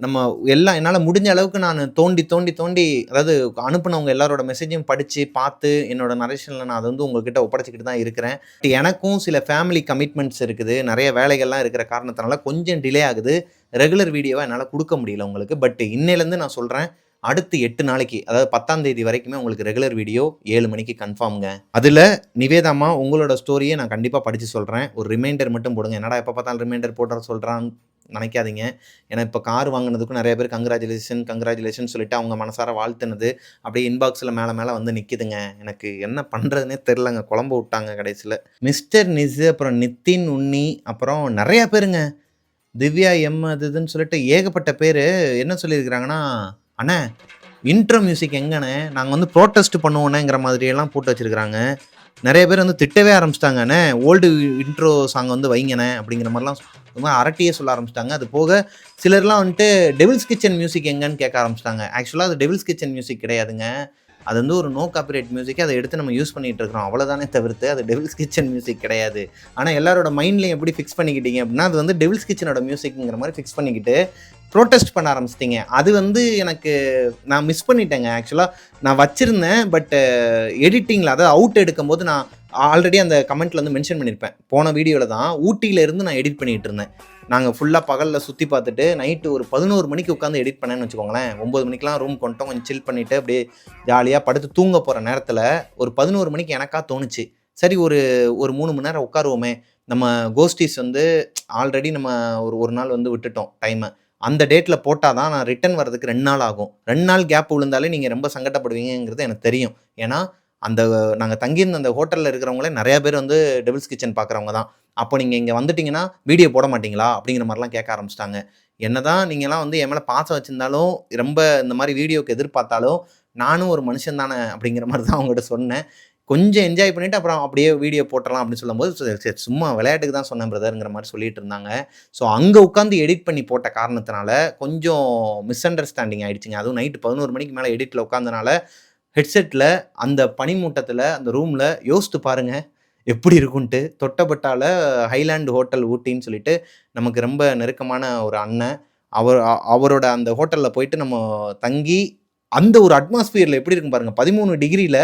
[SPEAKER 1] நம்ம என்னால் முடிஞ்ச அளவுக்கு நான் தோண்டி அதாவது அனுப்புனவங்க எல்லாரோட மெசேஜையும் படித்து பார்த்து என்னோட நரேஷனில் நான் அதை வந்து உங்கள்கிட்ட ஒப்படைச்சிக்கிட்டு தான் இருக்கிறேன். எனக்கும் சில ஃபேமிலி கமிட்மெண்ட்ஸ் இருக்குது, நிறைய வேலைகள்லாம் இருக்கிற காரணத்தினால கொஞ்சம் டிலே ஆகுது. ரெகுலர் வீடியோவை என்னால் கொடுக்க முடியல உங்களுக்கு. பட் இன்னையிலேருந்து நான் சொல்கிறேன், அடுத்து 8 நாளைக்கு, அதாவது 10ஆம் தேதி வரைக்குமே உங்களுக்கு ரெகுலர் வீடியோ 7 மணிக்கு கன்ஃபார்ம்ங்க. அதில் நிவேதாமா உங்களோட ஸ்டோரியை நான் கண்டிப்பாக படித்து சொல்கிறேன். ஒரு ரிமைண்டர் மட்டும் போடுங்க. என்னடா எப்போ பார்த்தாலும் ரிமைண்டர் போடுற சொல்கிறான்னு நினைக்காதீங்க. ஏன்னா இப்போ கார் வாங்கினதுக்கும் நிறைய பேர் கங்க்ராச்சுலேஷன் சொல்லிட்டு அவங்க மனசார வாழ்த்துனது அப்படியே இன்பாக்ஸில் மேலே வந்து நிற்கிதுங்க. எனக்கு என்ன பண்ணுறதுனே தெரிலங்க, குழம்பு விட்டாங்க கடைசியில். மிஸ்டர் நிஸு, அப்புறம் நித்தின் உன்னி, அப்புறம் நிறையா பேருங்க, திவ்யா எம் அதுன்னு சொல்லிட்டு ஏகப்பட்ட பேர் என்ன சொல்லியிருக்கிறாங்கன்னா, அண்ணே இன்ட்ரோ மியூசிக் எங்கண்ணே, நாங்கள் வந்து ப்ரோட்டஸ்ட் பண்ணுவோன்னேங்கிற மாதிரியெல்லாம் போட்டு வச்சுருக்கிறாங்க. நிறைய பேர் வந்து திட்டவே ஆரம்பிச்சிட்டாங்க, அண்ணே ஓல்டு இன்ட்ரோ சாங் வந்து வைங்கண்ணே அப்படிங்கிற மாதிரிலாம் அரட்டியே சொல்ல ஆரம்பிச்சிட்டாங்க. அது போக சிலர்லாம் வந்துட்டு டெவில்ஸ் கிச்சன் மியூசிக் எங்கன்னு கேட்க ஆரம்பிச்சிட்டாங்க. ஆக்சுவலாக அது டெவில்ஸ் கிச்சன் மியூசிக் கிடையாதுங்க. அது வந்து ஒரு நோ காப்பிரைட் மியூசிக்கை அதை எடுத்து நம்ம யூஸ் பண்ணிகிட்டு இருக்கிறோம், அவ்வளோதானே தவிர்த்து அது டெவில்ஸ் கிச்சன் மியூசிக் கிடையாது. ஆனால் எல்லாரோட மைண்ட்லையும் எப்படி ஃபிக்ஸ் பண்ணிக்கிட்டீங்க அப்படின்னா, அது வந்து டெவில்ஸ் கிச்சனோட மியூசிக்குங்கிற மாதிரி ஃபிக்ஸ் பண்ணிக்கிட்டு ப்ரோட்டஸ்ட் பண்ண ஆரம்பிச்சிட்டிங்க. அது வந்து எனக்கு நான் மிஸ் பண்ணிட்டேங்க. ஆக்சுவலாக நான் வச்சுருந்தேன், பட் எடிட்டிங்கில் அதாவது அவுட் எடுக்கும்போது நான் ஆல்ரெடி அந்த கமெண்ட்டில் வந்து மென்ஷன் பண்ணியிருப்பேன். போன வீடியோவில் தான் ஊட்டியிலேருந்து நான் எடிட் பண்ணிகிட்டு இருந்தேன். நாங்கள் ஃபுல்லாக பகலில் சுற்றி பார்த்துட்டு நைட்டு ஒரு 11 மணிக்கு உட்காந்து எடிட் பண்ணேன்னு வச்சுக்கோங்களேன். 9 மணிக்கெலாம் ரூம் கொண்டோம், கொஞ்சம் சில் பண்ணிவிட்டு அப்படியே ஜாலியாக படுத்து தூங்க போகிற நேரத்தில் ஒரு 11 மணிக்கு எனக்காக தோணுச்சு, சரி ஒரு 3 மணி நேரம் உட்காருவோமே. நம்ம கோஸ்டிஸ் வந்து ஆல்ரெடி நம்ம ஒரு நாள் வந்து விட்டுட்டோம் டைமை. அந்த டேட்டில் போட்டால் தான் நான் ரிட்டன் வர்றதுக்கு 2 நாள் ஆகும். 2 நாள் கேப் விழுந்தாலே நீங்கள் ரொம்ப சங்கடப்படுவீங்கிறது எனக்கு தெரியும். ஏன்னா நாங்கள் தங்கியிருந்த அந்த ஹோட்டலில் இருக்கிறவங்களே நிறையா பேர் வந்து டெவில்ஸ் கிச்சன் பார்க்குறவங்க தான். அப்போ நீங்கள் இங்கே வந்துட்டிங்கன்னா வீடியோ போட மாட்டிங்களா அப்படிங்கிற மாதிரிலாம் கேட்க ஆரம்பிச்சிட்டாங்க. என்ன தான் நீங்கள்லாம் வந்து என் மேலே பாசம் வச்சுருந்தாலும், ரொம்ப இந்த மாதிரி வீடியோக்கு எதிர்பார்த்தாலும், நானும் ஒரு மனுஷன் தானே அப்படிங்கிற மாதிரி தான் அவங்ககிட்ட சொன்னேன். கொஞ்சம் என்ஜாய் பண்ணிவிட்டு அப்புறம் அப்படியே வீடியோ போட்டுடலாம் அப்படின்னு சொல்லும்போது, சரி சும்மா விளையாட்டுக்கு தான் சொன்னேன் பிரதருங்கிற மாதிரி சொல்லிட்டு இருந்தாங்க. ஸோ அங்கே உட்காந்து எடிட் பண்ணி போட்ட காரணத்தினால கொஞ்சம் மிஸ் அண்டர்ஸ்டாண்டிங் ஆகிடுச்சிங்க. அதுவும் நைட்டு 11 மணிக்கு மேலே எடிட்டில் உட்காந்தனால ஹெட்செட்டில் அந்த பனிமூட்டத்தில் அந்த ரூமில் யோசித்து பாருங்கள் எப்படி இருக்குன்ட்டு. தொட்டபெட்டால ஹைலாண்ட் ஹோட்டல் ஊட்டின்னு சொல்லிட்டு நமக்கு ரொம்ப நெருக்கமான ஒரு அண்ணன், அவரோட அந்த ஹோட்டலில் போயிட்டு நம்ம தங்கி அந்த ஒரு அட்மாஸ்பியரில் எப்படி இருக்கும் பாருங்கள். 13 டிகிரியில்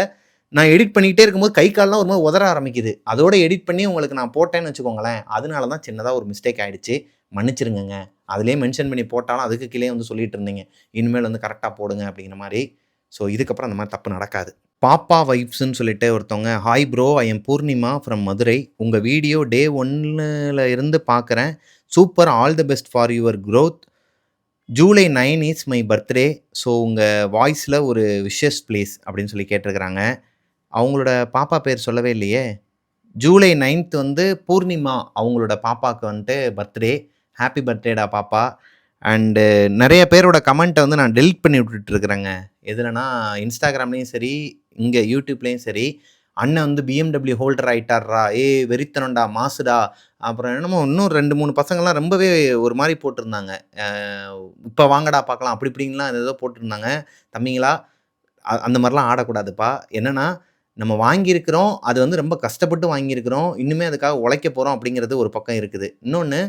[SPEAKER 1] நான் எடிட் பண்ணிக்கிட்டே இருக்கும்போது கை கால்லாம் ஒரு மாதிரி உதற ஆரம்பிக்குது. அதோட எடிட் பண்ணி உங்களுக்கு நான் போட்டேன்னு வச்சுக்கோங்களேன், அதனால தான் சின்னதா ஒரு மிஸ்டேக் ஆயிடுச்சு. மன்னிச்சிருங்கங்க. அதிலேயே மென்ஷன் பண்ணி போட்டாலும் அதுக்கு கீழயே வந்து சொல்லிட்டு இருந்தீங்க. இனிமேல் வந்து கரெக்ட்டா போடுங்க அப்படிங்கிற மாரி. ஸோ இதுக்கப்புறம் அந்த மாரி தப்பு நடக்காது. பாப்பா வைப்ஸ்ன்னு சொல்லிட்டு ஒருத்தவங்க, "hi bro, I am Purnima from Madurai. உங்க வீடியோ டே 1ல இருந்து பார்க்குறேன். Super, all the best for your growth. July 9 is my birthday. So உங்க வாய்ஸ்ல ஒரு விஷஸ் ப்ளீஸ்" அப்படின்னு சொல்லி கேட்டிருக்கிறாங்க. அவங்களோட பாப்பா பேர் சொல்லவே இல்லையே! ஜூலை 9த் வந்து பூர்ணிமா அவங்களோட பாப்பாக்கு வந்துட்டு பர்த்டே. ஹேப்பி பர்த்டேடா பாப்பா. அண்டு நெறைய பேரோட கமெண்ட்ட வந்து நான் டெலீட் பண்ணி விட்டுட்டுருக்கிறேங்க. எதுலனா இன்ஸ்டாகிராம்லயும் சரி, இங்க யூடியூப்லயும் சரி, "அண்ணன் வந்து BMW ஹோல்டர் ஆயிட்டார்றா. ஏய் வெறித்தனம்டா, மாசுடா." அப்புறம் என்னமோ இன்னும் 2, 3 பசங்கலாம் ரொம்பவே ஒரு மாரி போட்டிருந்தாங்க. "இப்ப வாங்கடா பார்க்கலாம்." அப்படி இப்படின்லாம் ஏதேதோ போட்டிருந்தாங்க. தம்பிங்களா, அந்த மாரிலாம் ஆடக்கூடாதுப்பா. என்னன்னா, நம்ம வாங்கியிருக்கிறோம். அது வந்து ரொம்ப கஷ்டப்பட்டு வாங்கியிருக்கிறோம். இன்னுமே அதுக்காக உழைக்க போறோம் அப்படிங்கிறது ஒரு பக்கம் இருக்குது. இன்னொன்னு,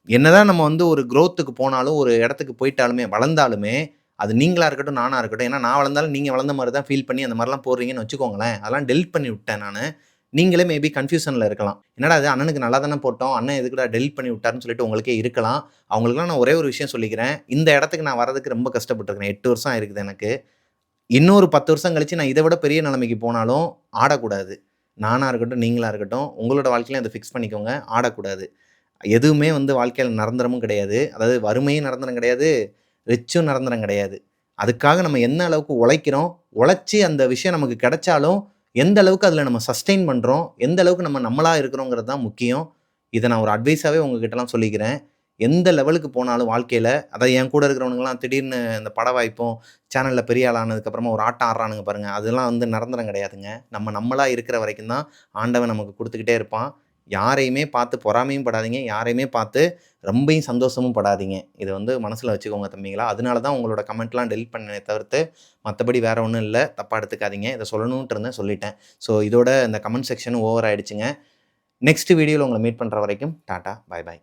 [SPEAKER 1] என்னதான் நம்ம வந்து ஒரு குரோத்துக்கு போனாலும், ஒரு இடத்துக்கு போயிட்டாலுமே, வளர்ந்தாலுமே, அது நீங்களா இருக்கட்டும், நானா இருக்கட்டும். ஏன்னா நான் வளர்ந்தாலும் நீங்க வளர்ந்த மாரி தான் ஃபீல் பண்ணி அந்த மாரிலாம் போடுறீங்கன்னு வச்சுக்கோங்களேன். அதெல்லாம் டெலீட் பண்ணி விட்டேன் நானு. நீங்களே மேபி கன்ஃப்யூஷன்ல இருக்கலாம். என்னடா இது அண்ணனுக்கு நல்லா தானே போட்டோம். அண்ணன் எதுக்குடா டெலீட் பண்ணி விட்டாருன்னு சொல்லிட்டு உங்களுக்கே இருக்கலாம். அவங்களுக்கெல்லாம் நான் ஒரே ஒரு விஷயம் சொல்லிக்கிறேன். இந்த இடத்துக்கு நான் வரதுக்கு ரொம்ப கஷ்டப்பட்டுருக்கிறேன். 8 வருஷம் ஆயிருக்குது எனக்கு. இன்னொரு 10 வருஷம் கழிச்சு நான் இத விட பெரிய நிலைமைக்கு போனாலும் ஆடக்கூடாது. நானா இருக்கட்டும், நீங்களா இருக்கட்டும், உங்களோட வாழ்க்கையிலயும் அத ஃபிக்ஸ் பண்ணிக்கோங்க. ஆடக்கூடாது. எதுவுமே வந்து வாழ்க்கையில நிரந்தரமும் கிடையாது. அதாவது வறுமையும் நிரந்தரம் கிடையாது, ரிச்சும் நிரந்தரம் கிடையாது. அதுக்காக நம்ம என்ன அளவுக்கு உழைக்கிறோம், உழைச்சு அந்த விஷயம் நமக்கு கிடைச்சாலும், எந்த அளவுக்கு அதில நம்ம சஸ்டெயின் பண்றோம், எந்த அளவுக்கு நம்ம நம்மளா இருக்கிறோங்கிறது தான் முக்கியம். இத நான் ஒரு அட்வைஸாவே உங்ககிட்டலாம் சொல்லிக்கிறேன். எந்த லெவலுக்கு போனாலும் வாழ்க்கையில, அதாவது என் கூட இருக்கிறவனுங்கலாம் திடீர்னு இந்த பட வாய்ப்பும், சேனல்ல பெரிய ஆள் ஆனதுக்கப்புறமா ஒரு ஆட்டம் ஆடுறானுங்க பாருங்க, அதெல்லாம் வந்து நிரந்தரம் கிடையாதுங்க. நம்ம நம்மளா இருக்கிற வரைக்கும் தான் ஆண்டவன் நமக்கு குடுத்துக்கிட்டே இருப்பான். யாரையுமே பார்த்து பொறாமையும் படாதீங்க. யாரையுமே பார்த்து ரொம்பயும் சந்தோஷமும் படாதீங்க. இத வந்து மனசுல வச்சுக்கோங்க தம்பிங்களா. அதனால தான் உங்களோட கமெண்ட்லாம் டெலீட் பண்ணேனே தவிர்த்து, மத்தபடி வேற ஒண்ணும் இல்ல. தப்பா எடுத்துக்காதீங்க. இத சொல்லணுன்ட்டு இருந்தேன் சொல்லிட்டேன். ஸோ இதோட இந்த கமெண்ட் செக்ஷன் ஓவர் ஆயிடுச்சுங்க. நெக்ஸ்ட் வீடியோல உங்கள மீட் பண்ற வரைக்கும் டாடா, பாய் பாய்.